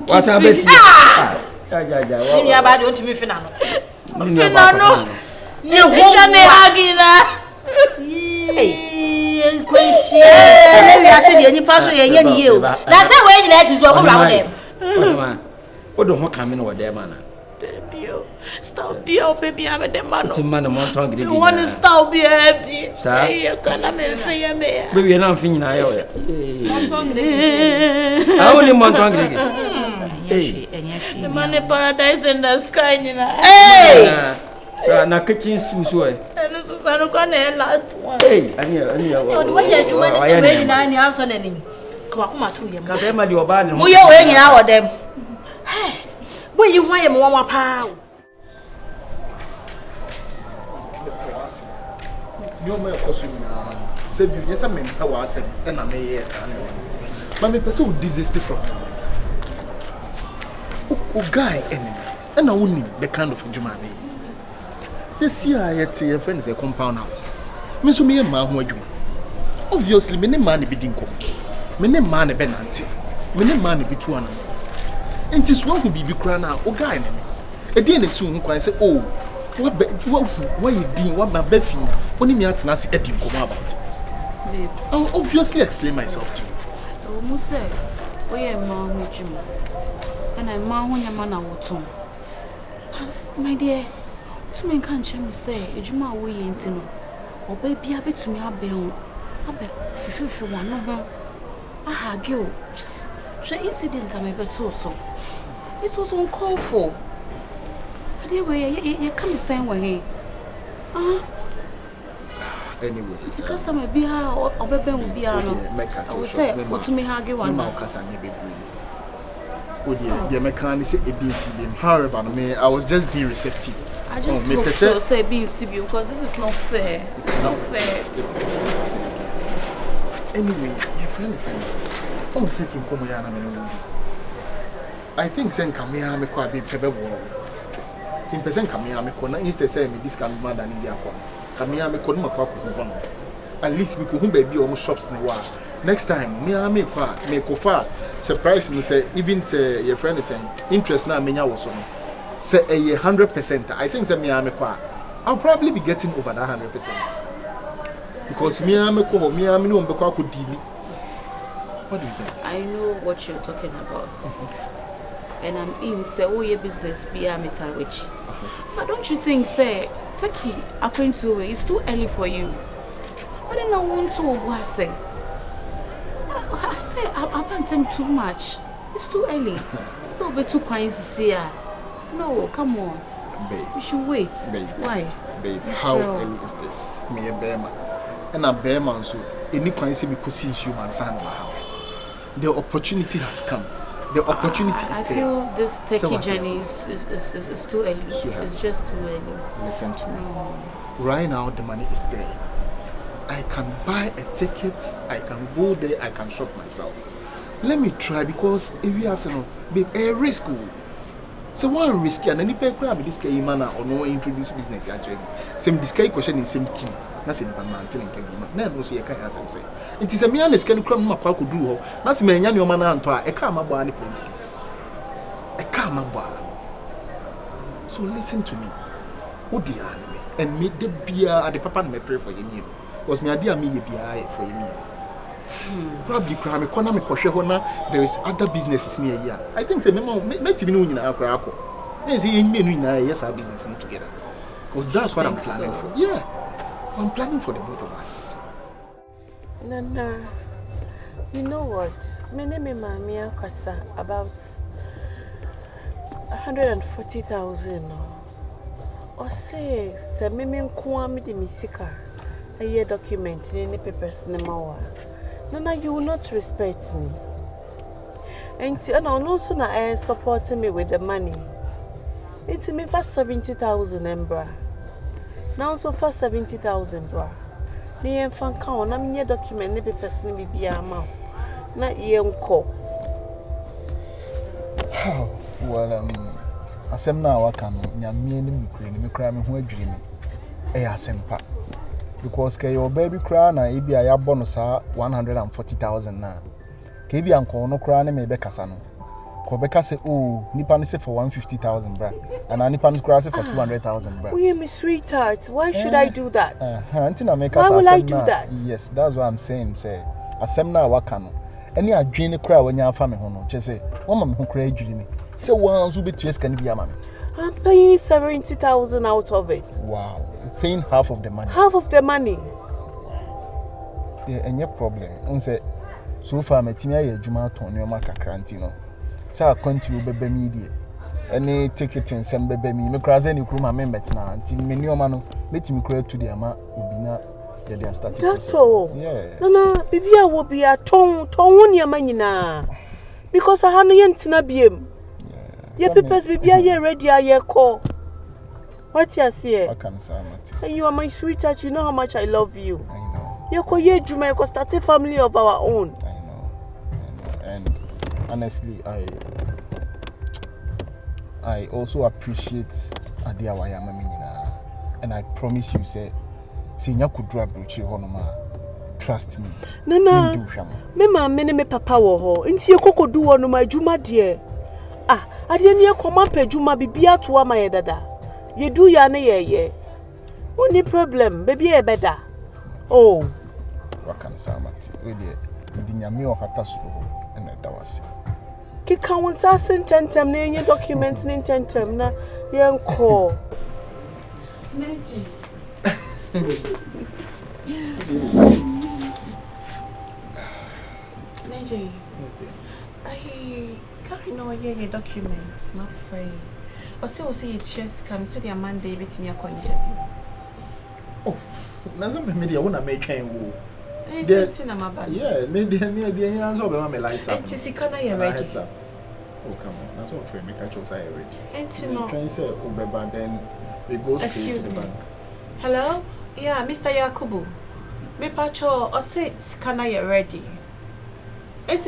Speaker 6: Wa
Speaker 4: sa be fi. Ja.
Speaker 7: Ni aba de ontimi fina no.
Speaker 6: Finano. Ye jane agina.
Speaker 8: Hey, kweshi. Na wi ase de nipa so ye nya ni ye o.
Speaker 7: Na se we nyina achi so ko bra wo dem.
Speaker 4: Odo ho kan me no wo dem ana.
Speaker 6: Stop bio baby am dem man.
Speaker 4: Ti man mo ton gidi.
Speaker 6: You want to stop baby.
Speaker 4: Sa.
Speaker 6: You kana me fe ye me.
Speaker 4: Baby na mfi nyina yo.
Speaker 7: Mon ton gidi.
Speaker 4: Ah, only mon ton gidi.
Speaker 6: The man in paradise in the sky nyina.
Speaker 8: Hey!
Speaker 4: So na kitchen stew so e.
Speaker 6: No so sanu kwa na last one.
Speaker 4: Hey, ani.
Speaker 7: O de we ye adwuma ni se we nyina ni anso na ni. Kwa kuma to ye.
Speaker 4: Ka be ma di oba ne.
Speaker 8: Mu ye we nyina wo dem.
Speaker 7: Hey. Boy you hwan ye mo wa pa.
Speaker 2: You may cause na say you yes am mpa wa asem e na me yes ana. Ma me pese o desist from me. O guy enemy. And I wouldn't the kind of juma be. This year, your friend is a compound house. Me so me a man who adwuma. Obviously, me ne man be dinko. Me ne man be nanti. Me ne man be two ana. Enti so who be kra na o guy enemy. E dey na su hu kwan say oh, What you doing? What my baby? Only me at Nancy Eddie come about it.
Speaker 6: Babe.
Speaker 2: I'll obviously explain myself to you.
Speaker 6: Oh, Musa, we are man with you. And I'm man when your man out. My dear, to me can't say, you my way into no. Or baby, I bet to me up there. I bet 51 no. Ah, girl, just the incident I made so. It was uncalled for. Anyway, you can't say way.
Speaker 2: Anyway,
Speaker 6: it's a customer be her or baby will be her. I will say, what to me, Haggy one.
Speaker 2: Oh dear, the mechanic said ABC. However, I was just being receptive.
Speaker 6: I just hope so say being CB because this is not fair. It's not fair.
Speaker 2: It's anyway, your friend is saying, I'm taking Komoyana. I think saying Kamia me quite be pebble. In person Kamia me corner instead say me this can be mad than India. Kamia me couldn't make at least we could baby almost shops in the world. Next time, me kofa surprise me say even say your friend is saying interest now me was on. Say 100%. I think say me I'll probably be getting over that 100%. Because me no mbekwa could deal. What do you think?
Speaker 6: I know what you're talking about. And I'm in say oh your business be which. But don't you think say Taki according to way it's too early for you. I don't want to what say. I say I can't tell too much. It's too early. So be too kind to see her. No, come on.
Speaker 2: Babe.
Speaker 6: You should wait.
Speaker 2: Babe.
Speaker 6: Why?
Speaker 2: Babe, how early is this? Me a bear man. And a bear man so any kind see me could see human son. The opportunity has come. The opportunity is there.
Speaker 6: I feel this techie journey is too early. It's just too early.
Speaker 2: Listen to me. Right now the money is there. I can buy a ticket, I can go there, I can shop myself. Let me try because if you ask babe, a risk. So one risky and any pay crab this guy manner or no introduce business actually. Same this guy question is same king. That's in the mountain and can be man no see a can say. It is a mere can cram my could do. That's me and your man and a car my bar and plane tickets. A car my bar. So listen to me. What the anime and make the beer at the papa and me pray for you. Was my idea me be for you. Probably crime economic there is other businesses near here. I think say me know in Accra. Yes, yes, our business need together. Because that's what I'm planning for. Yeah. I'm planning for the both of us.
Speaker 1: Nana, you know what? My name is Mamia Kwasa about 140,000. Or say, Mimi Kwame de Misika. A year document in the papers in the Mawa. Nana, you will not respect me. And also na supporting me with the money. It's me for 70,000 embra. Now so for 70,000 bra. Ni enfan count na me document the papers in the biama. Na yenko.
Speaker 2: Well, asem na waka no nyame ni me kra me ho adwiri me. Asempa. Because your baby cry na ibi aya bonus 140,000 na. Ke ibi anko no cry na me be kasa no. Ko be kase oh nipa ni say for 150,000 bra. And nipa ni cry say for 200,000 bra.
Speaker 1: Oh yeah, me sweetheart. Why should I do that?
Speaker 2: Why
Speaker 1: will I do that?
Speaker 2: Yes, that's what I'm saying. Say asem na waka no. Any adwene cry when you afa me ho no. Che say, "Wo ma me ho cry adwiri ni." Say one so be tues kan bi ama me.
Speaker 1: I'm paying 70,000 out of it.
Speaker 2: Wow. You're paying half of the money.
Speaker 1: Half of the money?
Speaker 2: Yeah, and your problem. So far, my team are Juma Tonio Macacrantino. So I continue baby media. Any ticket in some baby me, make any crew my member now. Until many man let him credit to the ama Ubina. They are starting.
Speaker 1: That's all.
Speaker 2: Yeah.
Speaker 1: No, baby, I will be a tongue your money now. Because I have no yentina biem. Your papers be here ready, I call. What you say?
Speaker 2: I can say,
Speaker 1: and you are my sweetheart, you know how much I love you.
Speaker 2: I know.
Speaker 1: You call ye Juma, you start a family of our own.
Speaker 2: I know. And honestly, I also appreciate Adia Wayama. And I promise you, say, Sinya could drop Bruchi Honoma. Trust me.
Speaker 1: Nana, me papa wo ho. Nti ye koko do wono ma Juma dear. I didn't hear come up a Juma be to my dada. You do ya na ye. Only problem, baby e better. Oh.
Speaker 2: What can Samati? We did. The Nyami or Hatasro and that was.
Speaker 1: Kika was asking tentem na your documents in tentem na young call. Neji. Neji. I can't know your documents, not free. Or so say just can say your Monday between your interview.
Speaker 2: Oh, Nazam media wanna make train. Yeah, maybe the answer of my lights up.
Speaker 1: And to see can I ready?
Speaker 2: Oh, come on, that's what frame. Make a choice I ready.
Speaker 1: And to know.
Speaker 2: Can say Ubeba, then we go straight to the bank.
Speaker 1: Hello? Yeah, Mr. Yakubu. Me pacho, or say can I ready? It's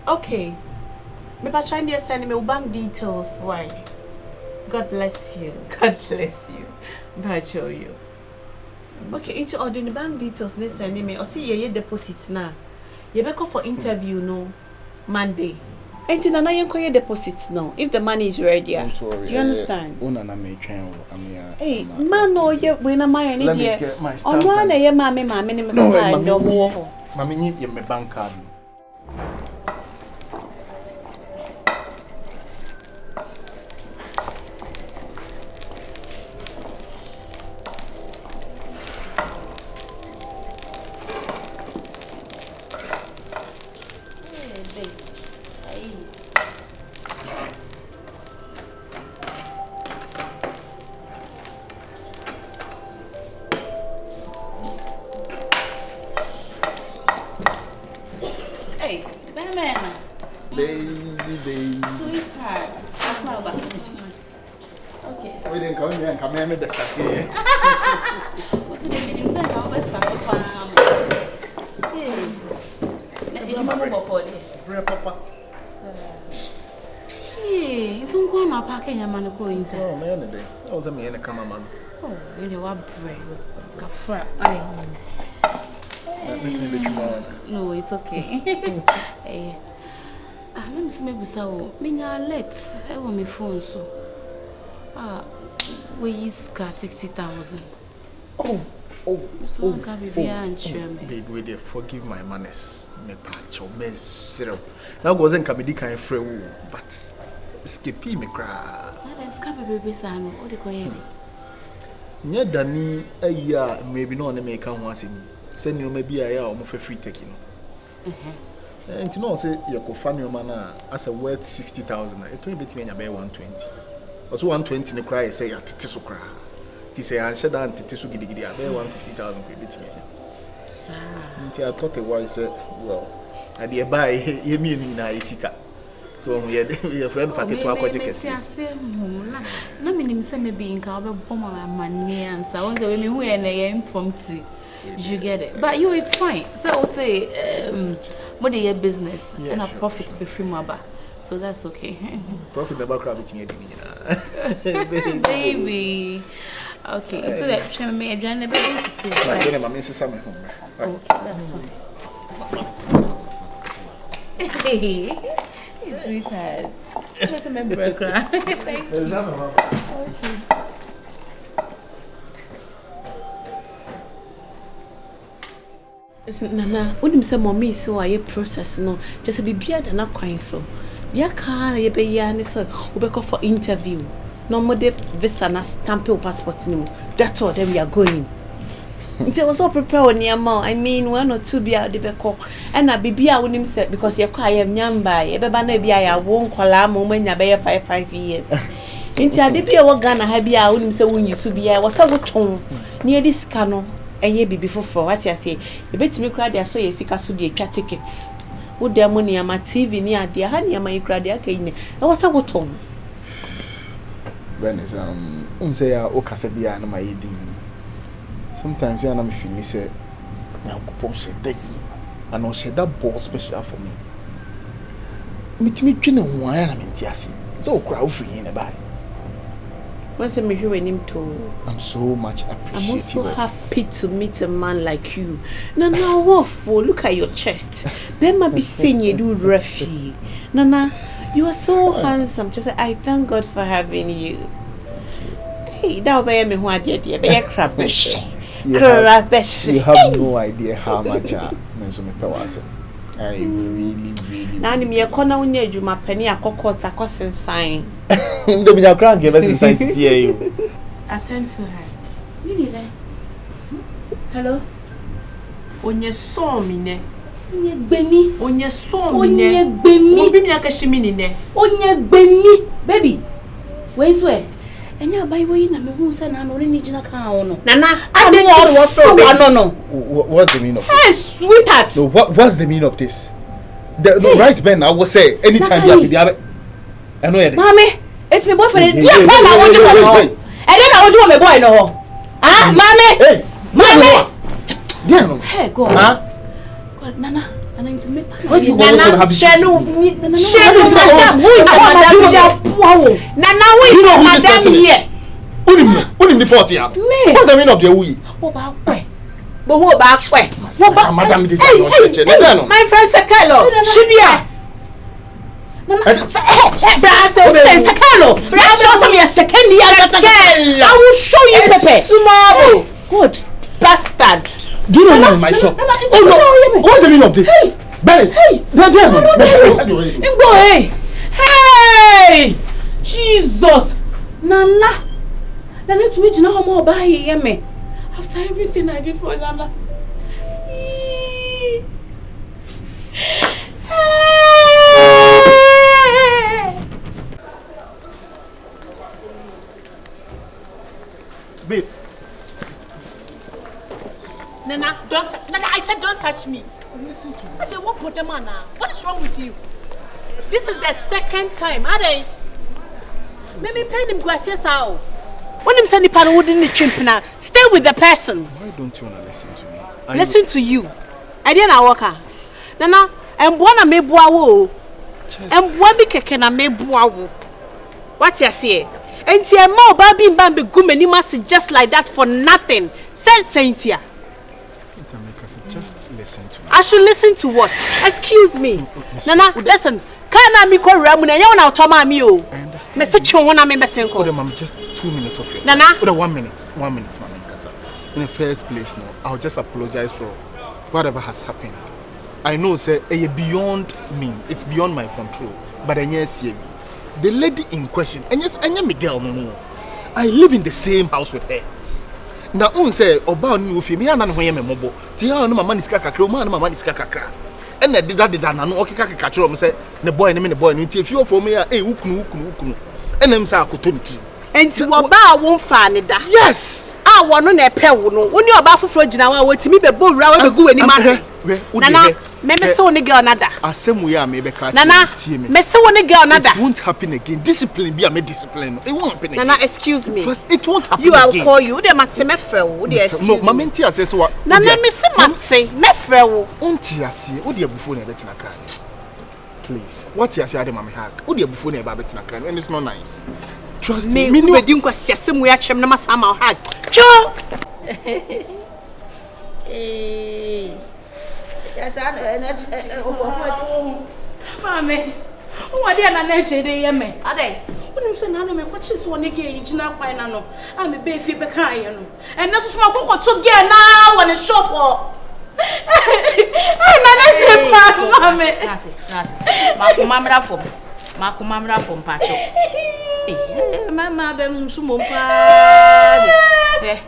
Speaker 1: okay. Me pacho and send me bank details. Why? God bless you. God bless you. Pacho you. Okay, into ordinary bank details they send me or see your deposit now. You better for interview no Monday. Ain't in another deposit now if the money is ready.
Speaker 2: Don't worry.
Speaker 1: Do you understand?
Speaker 2: Hey,
Speaker 1: man, no, you when am I any dear? On one year, mammy, no more.
Speaker 2: Mammy, need your bank card. Oh, man, I was a man, a cameraman.
Speaker 6: Oh, really, what bread? Kafra. No, it's okay. Hey, let me see maybe so. Let's have my phone so. We use 60,000. So can be
Speaker 2: baby, we dey forgive my manners. Me patch or me zero. Now wasn't comedy kind free, but skippy me cry.
Speaker 6: That's baby son. What do you call him?
Speaker 2: Nya dani a year maybe no one make come once in. Send you maybe a year or more free taking. And to know say your co-family man as a worth 60,000. It will be between a 120. Also 120 no cry say at titisu cry. Ti say an sheda an titisu gidigidi a 150,000 for between.
Speaker 6: Sir.
Speaker 2: Until I thought a while say well, I dey buy ye me na isika. So your friend for to akwaje kesi.
Speaker 6: Na me nim say maybe nka obebo ma mani ansa. Won say me hu e na ye impromptu. You get it. But you it's fine. So I say what your business and a profit be free maba. So that's okay.
Speaker 2: Profit never crab it me
Speaker 6: baby. Okay. So that chama me adwane baby sisi.
Speaker 2: Like my miss some home.
Speaker 6: Okay, that's fine. Hey. Sweetheart. Let's remember cry. Thank you. Okay.
Speaker 1: Nana, wouldn't say mommy so I process no just be beard and not quite so. Ya car ye be yan so we go for interview. No more visa na stamp your passport no. That's all then we are going. It was all prepared on your mouth. I mean, 1 or 2 be out the beko. And I be I wouldn't say because you're quiet young by a baby be I won't call a moment ya be 5 years. Into a dip your gun I be I wouldn't say when you should be I was a good tone near this canoe. And ye be before for what I say. You bet me cry there so ye seek us to the tickets. Would their money on my TV near dear honey and my cry there cane. I was a good tone.
Speaker 2: When is say Okasabia and my ED. Sometimes I am feeling say, "Young coupon said day, and I said that ball special for me." Meet me twin why I'm in Tiasi. So crowd free in a buy.
Speaker 1: Once I'm hearing him too.
Speaker 2: I'm so much appreciative.
Speaker 1: I'm also happy to meet a man like you. Nana, woeful. Look at your chest. Bema be saying you do refi. Nana, you are so handsome. Just I thank God for having you. Hey, that way me who are dear, be a crabish.
Speaker 2: You have no idea how much I really.
Speaker 1: Now, me a corner on your Juma penny, a cocoa, a cossin sign.
Speaker 2: The Mia Crank gave us a sign to hear you.
Speaker 1: Attend to her.
Speaker 6: Hello?
Speaker 1: On your saw me, ne?
Speaker 6: Benny.
Speaker 1: On your saw me, ne?
Speaker 6: Benny.
Speaker 1: Be me a cashimini, ne?
Speaker 6: On your Benny. Baby. Where's where? And you're by way in the moon, and I'm only needing a cow.
Speaker 1: Nana,
Speaker 6: I didn't know no.
Speaker 2: What's the meaning of this?
Speaker 6: Hey, sweetheart.
Speaker 2: So what's the meaning of this? The right, Ben, I will say anytime you have the other. I know it.
Speaker 6: Mommy, it's my boyfriend. Yeah, I want you to know. And then I want you my boy no. Ah, mommy.
Speaker 2: Hey,
Speaker 6: mommy.
Speaker 2: Damn.
Speaker 6: Hey, God.
Speaker 2: Huh?
Speaker 6: God, Nana. Nana, it's me.
Speaker 2: Why do you always want to have this?
Speaker 1: Nana, who is the madam here?
Speaker 2: Who in the 40 year? What's the meaning of the we?
Speaker 1: But who back way?
Speaker 2: Madam,
Speaker 1: my friend Sakalo, Shibia. I will show you Pepe. Small.
Speaker 6: Good.
Speaker 1: Bastard.
Speaker 2: Do you know my shop? Oh no. What's the meaning of this? Benny.
Speaker 6: Hey! Jesus! Nana! Nana, to me, you know how more buy me. After everything I did for Nana.
Speaker 2: Babe.
Speaker 1: Nana, I said don't touch me. Listen to me. But they won't put them on now. What is wrong with you? This is the second time, are they? Maybe pay them gracias out. When I'm sending pan wooden chimpina, stay with the person.
Speaker 2: Why don't you want to listen to me?
Speaker 1: Listen to you. I didn't work. Nana, I'm born a mebua. I'm wabi kekena mebua. What's your say? And see, I'm more baby bambi gumeni must just like that for nothing. Said Saint here.
Speaker 2: Just listen to me.
Speaker 1: I should listen to what? Excuse me. Nana, listen. Can I make a ramuna? You want to tell me? I
Speaker 2: understand.
Speaker 1: Message you want to make a
Speaker 2: Mom, just 2 minutes of your
Speaker 1: Nana?
Speaker 2: 1 minute. 1 minute, Mama. In the first place, no, I'll just apologize for whatever has happened. I know, sir, it's beyond me. It's beyond my control. But I yes, the lady in question, and yes, I am Miguel. No, I live in the same house with her. Now, on say, Oba ni ufi me ana no ye me mobo. Ti ya no mama ni sika kakra, o ma no mama ni sika kakra. And na did na no okeka kakra o say, the boy ni me the boy ni ti if you for me ya ukunu. And em say akoto ni ti.
Speaker 1: Enti oba won fa ne da.
Speaker 2: Yes.
Speaker 1: Ah wono na epe wo no. Woni oba foforo gina wa wotimi be bo wura we be gu ani mase. Nana, me se woni girl nada.
Speaker 2: Asemu ya me be kra.
Speaker 1: Nana, me se woni girl nada.
Speaker 2: It won't happen again. Discipline be a me discipline. It won't happen again.
Speaker 1: Nana, excuse me.
Speaker 2: It won't happen
Speaker 1: again.
Speaker 2: You
Speaker 1: I'll call you. De mate me frɛ wo. De excuse me.
Speaker 2: No, mama nti asese wa.
Speaker 1: Nana, me se mate me frɛ wo.
Speaker 2: Unti ase. Wo de abufo na betina kra. Please. What you say ade mama hack. Wo de abufo na ba betina kra. And it's not nice. Trust me.
Speaker 1: Me no wedi nkwasi asemu ya kyem na masama hack. Cho.
Speaker 8: Yes,
Speaker 6: Mommy, what did I let you do? Me,
Speaker 8: are they?
Speaker 6: When you say, Nana, me watch this one again, you know, quite no. I'm a baby behind, and that's my cocoa to get now when it's shop.
Speaker 8: Mamma from Pacho. Mamma, I'm sumumpa.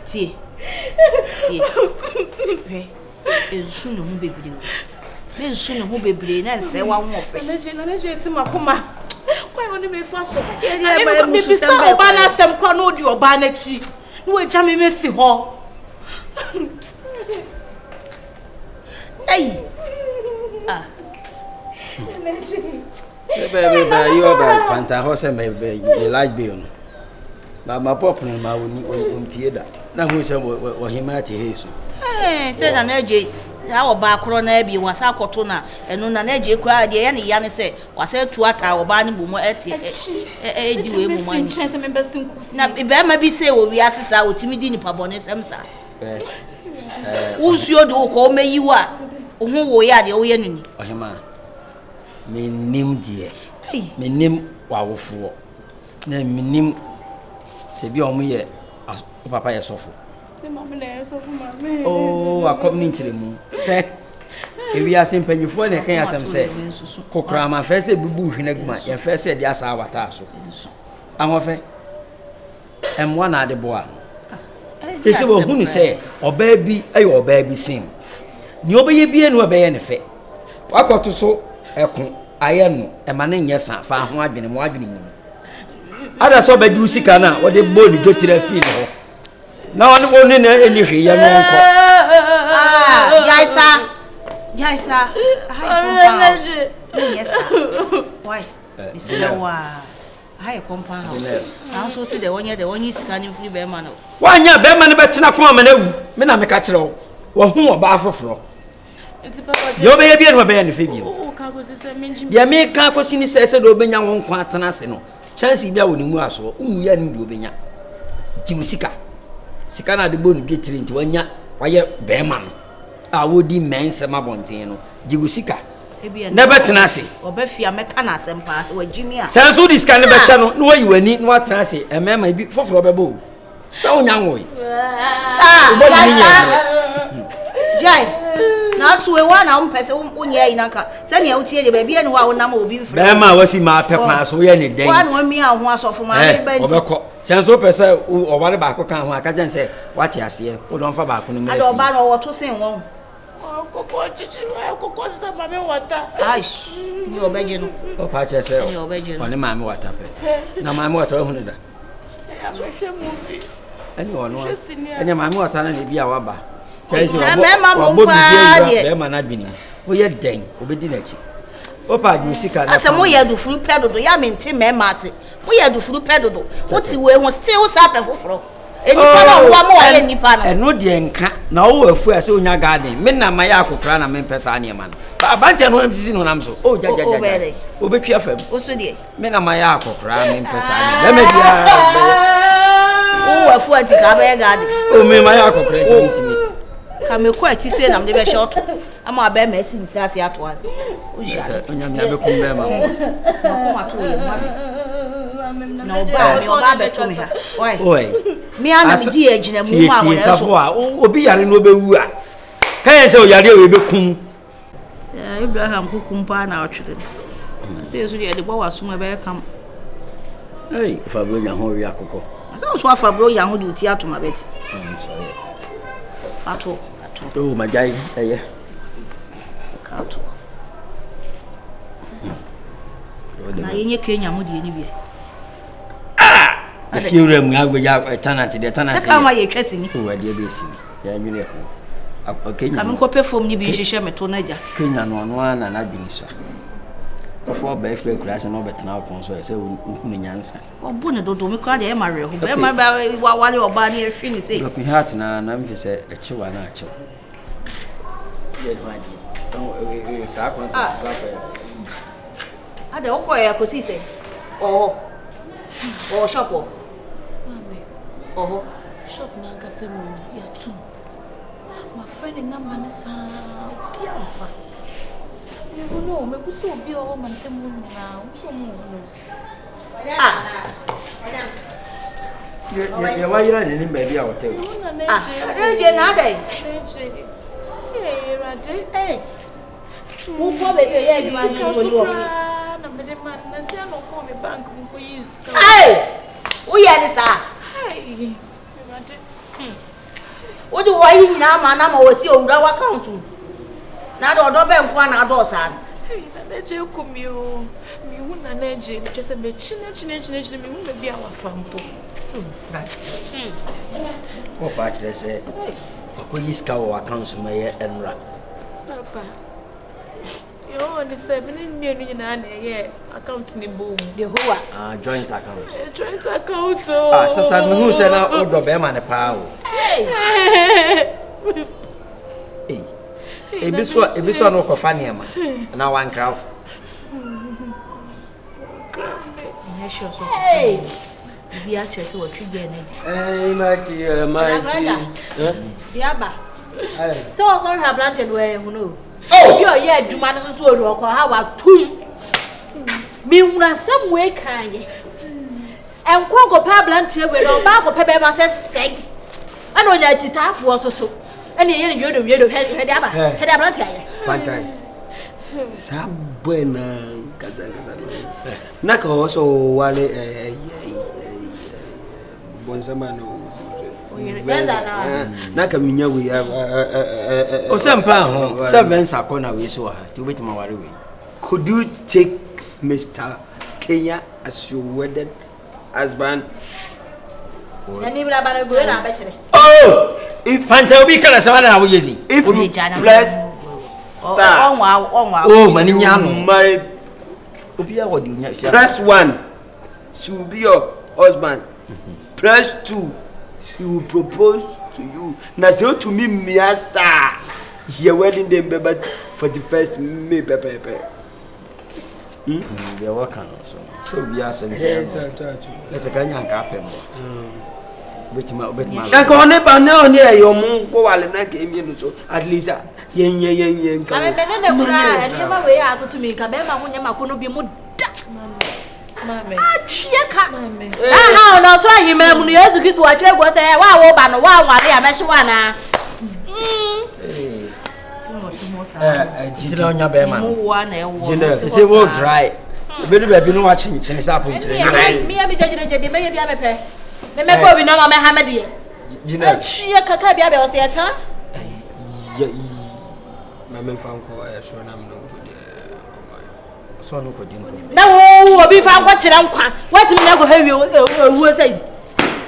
Speaker 8: Tea. And soon who be blue. Then soon who be blue and say one more thing.
Speaker 6: It's my coma. Why only me first? Maybe some banner, some chrono, your banner cheek. No, Jammy Missy Hall.
Speaker 8: Hey,
Speaker 4: baby, you are by Panta Horse and maybe you like being. But my papa and my own Pieda. Now we say what he might hasten.
Speaker 8: Said an energy. How about Coronabi was our cotona, and no energy cried the any young say, was said to at our banner boom at now, if I may be say, we ask our timidity pabonis, Emsa. Who's your do call me you are? Who we are the Oyen?
Speaker 4: Oh, him, me name dear. Me name wow for. Name me name Sebi on me papa yɛ sɔfo.
Speaker 6: Mama na yɛ sɔfo mama.
Speaker 4: Oh, akɔm ne nkyerɛ mu. Hwɛ. Ewi ase mpanyifo na kan asɛm sɛ kokora ma fɛ sɛ bibu hwene guma yɛ fɛ sɛ de asa awata so. Ahofɛ. Ɛmwa na ade boa. Tese wo hunu sɛ ɔbaa bi ɛyɛ ɔbaa bi sim. Ni obɛyɛ bie no ɔbɛyɛ ne fɛ. Wakɔto so ɛko ayɛ no ɛma ne nyɛ sa fa ho adwene mo adwene mu. Ada so ɔbɛdi usika na wɔde bɔ ne dotira fi ne ho. Na wɔn ne na eni hwe yɛ no nkɔ.
Speaker 8: Jaisa. Ai yes. Why? Misewa. Ai compound. Na so see the one scanning free be man.
Speaker 4: Wanya be man betena ko amanawu. Me na meka kire wo. Wo hu oba afoforo.
Speaker 6: Enti papa.
Speaker 4: Yo be ye bia no be ye ne fe bia.
Speaker 6: O ka go se menjim.
Speaker 4: Dia me ka kosi ni se do obenya won ko atena se no. Chance bia wo ne mu aso. Umu ya ni do obenya. Jimusika. Sika na de bo no getire nti wanya waye be man. A wodi mense mabonten no. Jimusika. Na betena se.
Speaker 8: Obafia meka na asem pa se wagimi a.
Speaker 4: Senso di scan be che no na wayi wani na watena se. Emema bi foforo bebo. Sa onya nwoyi.
Speaker 8: Jai. Na tuwe wa na umpese unye inanka. Se ne utie de ba bia ne wa wonam obi mfre.
Speaker 4: Be ma wasi ma pepa so ye ne den.
Speaker 8: Wa na mi aho asofo ma be benti.
Speaker 4: Obekọ. Senso pese obare ba ko kan ho aka jen se wate ase. O don fa ba ko no ma.
Speaker 8: Ade oba na wo to sen won.
Speaker 6: Koko chichi wa koko sa ba me wata.
Speaker 8: Aish. Ni obeje no.
Speaker 4: O pa che se.
Speaker 8: Ni obeje no.
Speaker 4: Oni ma me wata pe. Na ma me wata hu ne da.
Speaker 6: Ya so hwe movie.
Speaker 4: Ani ono. Ani ma me wata na ne bia waba. Chase be ma na dwini. O ye den, obedi na chi. O pa ju sika na.
Speaker 8: Ase mo ye du furu pedodo ya mente me ma ase. Mo ye du furu pedodo. O ti we ho still sa pe foforo. Enipa na wo mo wa ye nipa no.
Speaker 4: Eno de nka na wo afu ase onya garden. Me na ma ya akokra na me mpesa na ma no. Abante no am sisi no nam so. O ja. O betwa fam.
Speaker 8: O so de.
Speaker 4: Me na ma ya akokra me mpesa na. Da me bia.
Speaker 8: O afu anti ka ba ye garden.
Speaker 4: O me ma ya akokra ntimi.
Speaker 8: Ka me ko ati se na me be short. Ama ba ma esi nti ase ato ase. O ja.
Speaker 4: Onya me abekum be ma.
Speaker 8: Na ko ato ye ma. Na oba be to me ha.
Speaker 4: Oi.
Speaker 8: Me ana me di agina mu ma wona so.
Speaker 4: Obi yare no bewu a. Kan se o yare o bekum.
Speaker 8: Abraham kukum pa na otwede. Ase yesu de bo waso ma be kam.
Speaker 4: Hey, Fabio nya ho wi akoko.
Speaker 8: Ase o so Fabio ya ho de uti atoma beti. Ato.
Speaker 4: Oh, my guy, yeah.
Speaker 8: Kato. Na yenye Kenya mu de ni bi.
Speaker 4: If you rem we agbeja tenant the tenant.
Speaker 8: Ka ma ye twesi ni.
Speaker 4: O ade be si. Ya nwene ho. Kenya.
Speaker 8: Ka me ko perform ni bi hihye me to na ja.
Speaker 4: Kenya no no ana na dwini sa. Kofo ba efe kurase no betena opon so se hu nyansa.
Speaker 8: Obo ne dodo me kra de e mare ho. Be ma ba wale oba ni ehwe ni sei.
Speaker 4: Look heart na mfi se echiwa na achi. Ye nwadi. Don sa konsa sa fa.
Speaker 8: Ade okoye akosi se. Oh shop o.
Speaker 6: Mama.
Speaker 8: Oh
Speaker 6: Shop na kase mo ya tu. My friend na mane sa bia mfa. You know, me kuso obi o man temu na, so mo no.
Speaker 4: Ye wa yira ni ba bia hotel.
Speaker 8: Eje na dai.
Speaker 6: Hey, Rade.
Speaker 8: Hey. Wo bo be ye adwuma ni wo ni.
Speaker 6: Na me de man na se no call me bank mo ko use.
Speaker 8: Hey! Wo ye ni sa?
Speaker 6: Hey. Rade.
Speaker 8: Wo di wo yi nyina ma na ma wo si owura wa account. Na do be nko na do sa.
Speaker 6: Hey, na je kumi o. Mi hu na na je, je se be chine mi hu me bia wa fampo.
Speaker 4: O pa kire se. Ko yiska wo account so me enra.
Speaker 6: Papa. Yo, ni se bi ni enu nyina na ye account ni boom.
Speaker 8: De howa.
Speaker 4: Joint account.
Speaker 6: Joint account o.
Speaker 4: Sister me hu se na o do be ma ne pa o.
Speaker 8: Hey.
Speaker 4: Ebiso no ko fa niam na wan kraw.
Speaker 8: Hey. Bi a chese wo twi ge na di.
Speaker 4: Mati.
Speaker 3: Diaba. So o kon ha planted we hu no. Bi o ye adwuma no so o ru ko ha wa tum. Mi wura sam we kan ye.
Speaker 7: and Congo Pablant here with Obako Pebema says, say, I know that Chitaf was so. And you do head up.
Speaker 4: One time. Sabuena Kazaga. Naka also wale Bonsamano. Naka minya we have
Speaker 9: o sempa ho seven sakona we so ha to wait my worry.
Speaker 4: Could you take Mr. Kenya as your wedded husband?
Speaker 7: Oh,
Speaker 4: if
Speaker 9: Fanta be kala sama na wo yezi.
Speaker 4: If you press star,
Speaker 9: oh maninya
Speaker 4: married.
Speaker 9: Obia what you
Speaker 4: Press 1, she will be your husband. Press 2, she will propose to you. Now say to me, Mia star. Your wedding day, but 41st May, Pepe.
Speaker 9: They are working also.
Speaker 4: So we are saying,
Speaker 9: let's a Ganyan captain. Which my
Speaker 4: I can't never know near your moon go while and I came in so at least yen.
Speaker 7: I never way out to me. Cabema, when you could be more. Mammy, no, sorry, you may years ago to a trade was a wow, and a wow, I am a
Speaker 9: Gina on your bearman. Gina, say, will dry. Really, I've been watching Chinese apple. Me,
Speaker 7: I be judging a maybe I'm a pair. Maybe we know my Hamadi.
Speaker 9: Gina,
Speaker 7: she a cacabia was a time.
Speaker 4: My men found call a sure I'm no good.
Speaker 9: So no could you know.
Speaker 7: No, be found watching. What's me never hear you was saying?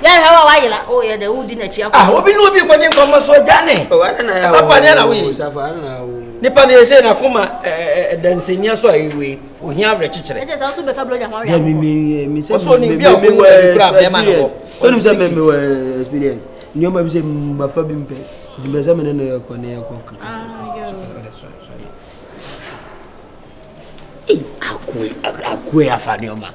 Speaker 7: Yeah, how are you? Oh, yeah, the wood in a chair.
Speaker 9: Ah, what be no be when you come so Johnny?
Speaker 4: Oh, I don't know.
Speaker 9: Nipa ne say na kuma dansenia so ayewe ohia abrechichire.
Speaker 7: It is also be fabulous.
Speaker 4: Yeah, me say
Speaker 9: so ni bia ko be ma no.
Speaker 4: So ni say me experience. Ni o ma bi say ma fa bi mpe. Di be say me no yo ko ne yo ko.
Speaker 9: Eh, akwe afani oma.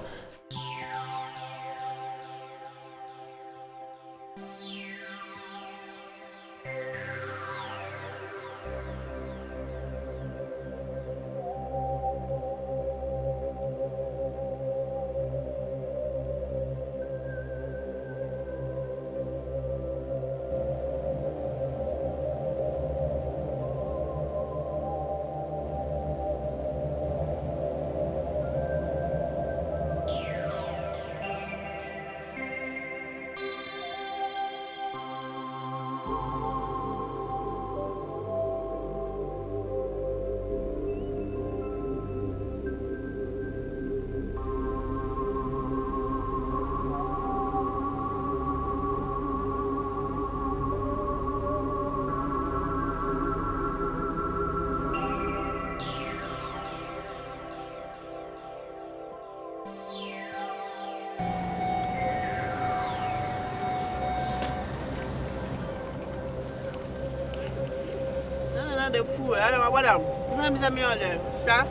Speaker 1: The fool, I don't know what I'm. I'm sir.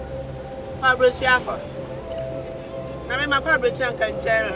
Speaker 1: Pablo Siaco. I'm in my Pablo Chunk and Jerry.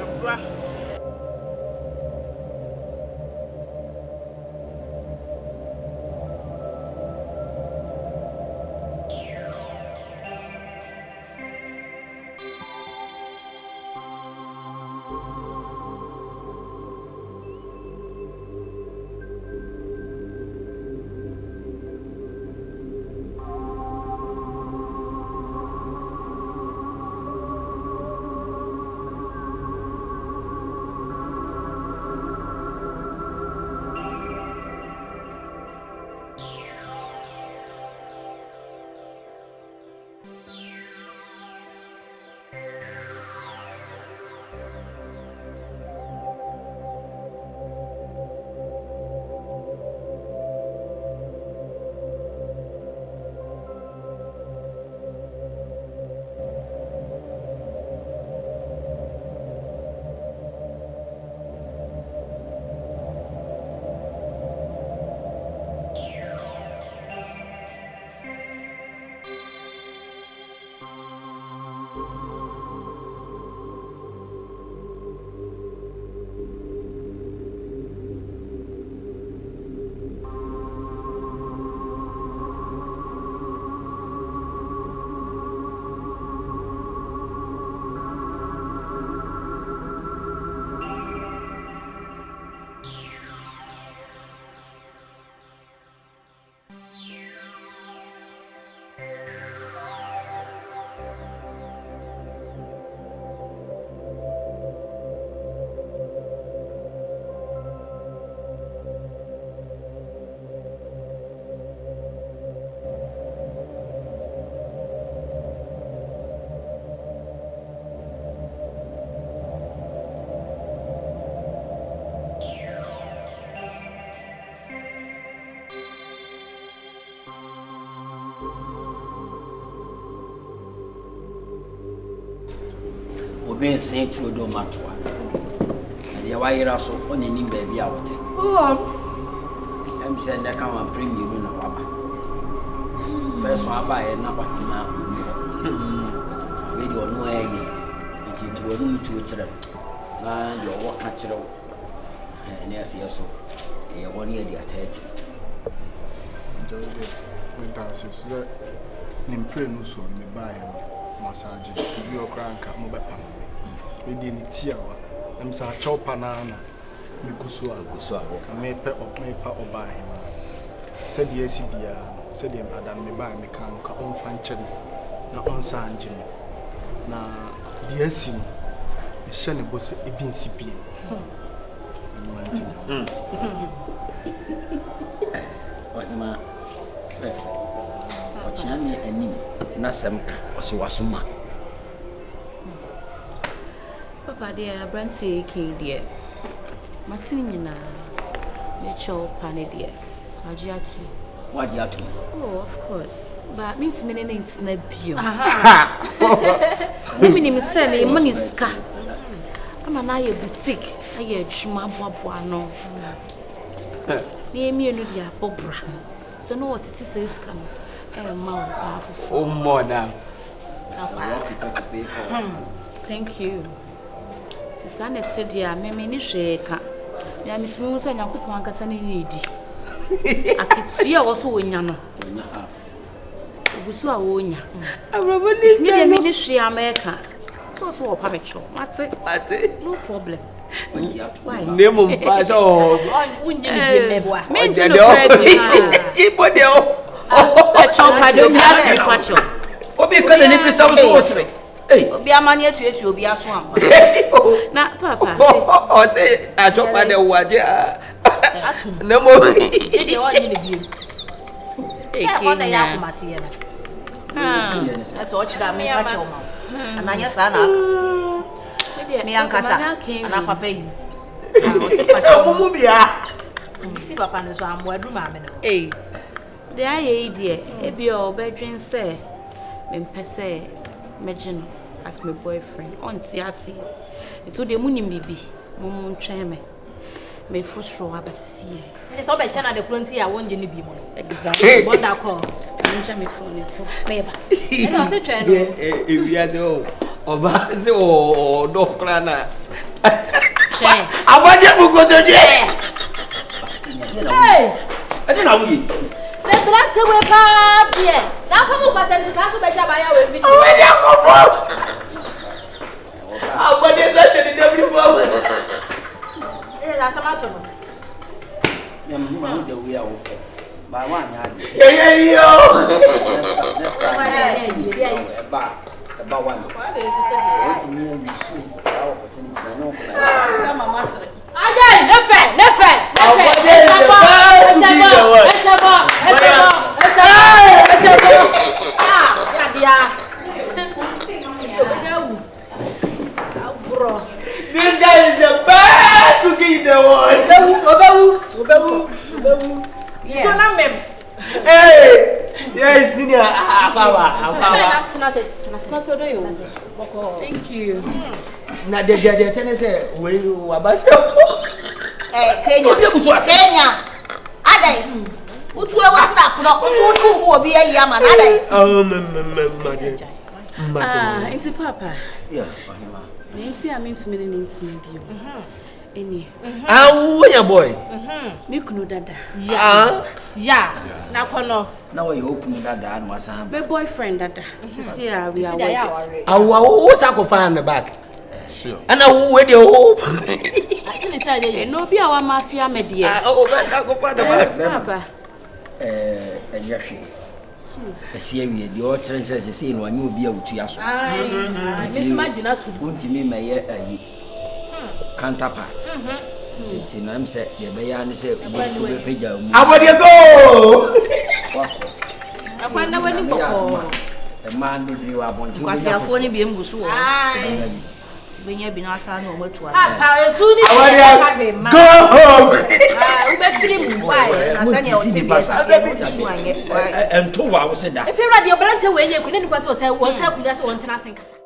Speaker 9: obi nsen tuo do matoa na de wa yira so oni nim ba bia wote em se ndeka wa premier no na waba first one aba e na ba hima oni we de ono ayi enti tuo no tuo kire na de wo ka kire wo ne asiye so ye woni e de atachi
Speaker 2: me dance so nimpre no so me bae no massage bi okranka mo be pa me de ni tiawa em sa chopa na me kusu ago me pe obae ma se de asibia se de adam me bae me kan ka on fanche na on sanje me na de asim me hye ne bose ebi nsibie
Speaker 9: Wahima fefe ochami anim na semka osi wasuma
Speaker 6: Papa dear Branty king dear Martin nyina nature pane dear Ajiatu
Speaker 9: what you atu
Speaker 6: oh of course but me to me na ntina bio me ni me say me money ska ama na ye boutique aye adwuma boaboa no na emienu dia bobra so no what it is ska no ma powerful
Speaker 4: Oh more now.
Speaker 6: Thank you. Tisane tedia me ni hweka. Ya mitumi hu sa Nyankopon ankasa ne nidi. Akitia wo so wonya no.
Speaker 9: onya half
Speaker 6: Obusu a wonya.
Speaker 4: Abrabo ni
Speaker 6: Me de me ni hwe America. So so wo pa mecho. Mate. No problem. Why?
Speaker 4: Nemo mpa so.
Speaker 3: Unye ni bi meboa.
Speaker 6: Me nti no credit.
Speaker 4: Ibo de o.
Speaker 6: So chopa de obi ati kwacho.
Speaker 9: obi ka na ni bisa wo so osre
Speaker 8: Obi amanye tuetu obi aso ampa.
Speaker 6: Na papa.
Speaker 4: O say achopa de waje a. Nemo.
Speaker 3: Ede o nye ni bi. E ko na ya komate ye na.
Speaker 8: Eso ochida me kwacho ma. Ananya sa na. Me ankasa. Ana papa yi.
Speaker 4: Omumu bia.
Speaker 3: Si papa no so ambo adu ma me no.
Speaker 6: Eh. De aye die e bi o bedwin say me mpese mejino as my boyfriend on tiati eto de munim bibi mo ntwen me fusro abasi
Speaker 3: E so be chana de kronti ya wonje ni bi mo.
Speaker 6: exactly
Speaker 3: What that call?
Speaker 6: nja me phone to me ba
Speaker 3: E no se twen no.
Speaker 4: E wi ase o. Oba se o do krana.
Speaker 3: Che.
Speaker 4: Abade bugodo de.
Speaker 3: Hey!
Speaker 9: ade na wo yi
Speaker 3: Le brate we pa die. Na ko mo kwase ni ka so be ja ba ya we bi.
Speaker 4: Abade akofo. Abade se se de every for.
Speaker 3: E la sama to no.
Speaker 9: me ma de we a wo fo ba wa nya ade
Speaker 4: Yo.
Speaker 9: eba wa no
Speaker 3: Wa be so se.
Speaker 9: what me and you how opportunity na no for na
Speaker 8: Sa mama sere.
Speaker 3: Ajay, nefe. Ah, ya dia.
Speaker 4: This guy is the best cookie in the world.
Speaker 3: Obewu. So na mem.
Speaker 4: Hey, yeah, senior. Akwa.
Speaker 3: Tena se do yo.
Speaker 6: thank you
Speaker 4: Na de tene say we wabase.
Speaker 8: Kenya. Kenya. Adai. Utu e wasira kuno. Utu hu obi ayi ama na adai.
Speaker 6: inti papa
Speaker 9: yeah Wahima
Speaker 6: nti am to me nti bio eni
Speaker 4: Who your boy?
Speaker 6: me kunu dada
Speaker 3: Ya. Na kono.
Speaker 9: na wo yo kunu dada no asan
Speaker 6: my boyfriend dada sisi we are wedded
Speaker 4: Who sako fan the back?
Speaker 5: Sure.
Speaker 4: And who we the hope?
Speaker 3: Ati ni tell you.
Speaker 6: no bi a wa mafia me de
Speaker 4: Oh, sako fan the back.
Speaker 6: papa
Speaker 9: enye hwe esi awie de o trenche se no anyi obi a utu aso
Speaker 3: Ai. Miss Magina to.
Speaker 9: untimi meye ayi counterpart enti na am se de be ya ne se go be peja mu
Speaker 4: Abode go.
Speaker 3: Akwa na wani boko.
Speaker 9: e man do bi wa bonti
Speaker 8: Kwasi afo ni biem gusu wo.
Speaker 3: Ai.
Speaker 8: Benya bi na asa na o matu ala.
Speaker 3: Ah, esu ni
Speaker 4: Go home.
Speaker 3: Ah, ube free mu. Why?
Speaker 8: Na sanya o ti bi asa bi gusu anye.
Speaker 9: ento wa wo se da
Speaker 3: If you ready, your brother we ye kuneni kwase o se kunya se won tena sen kasa.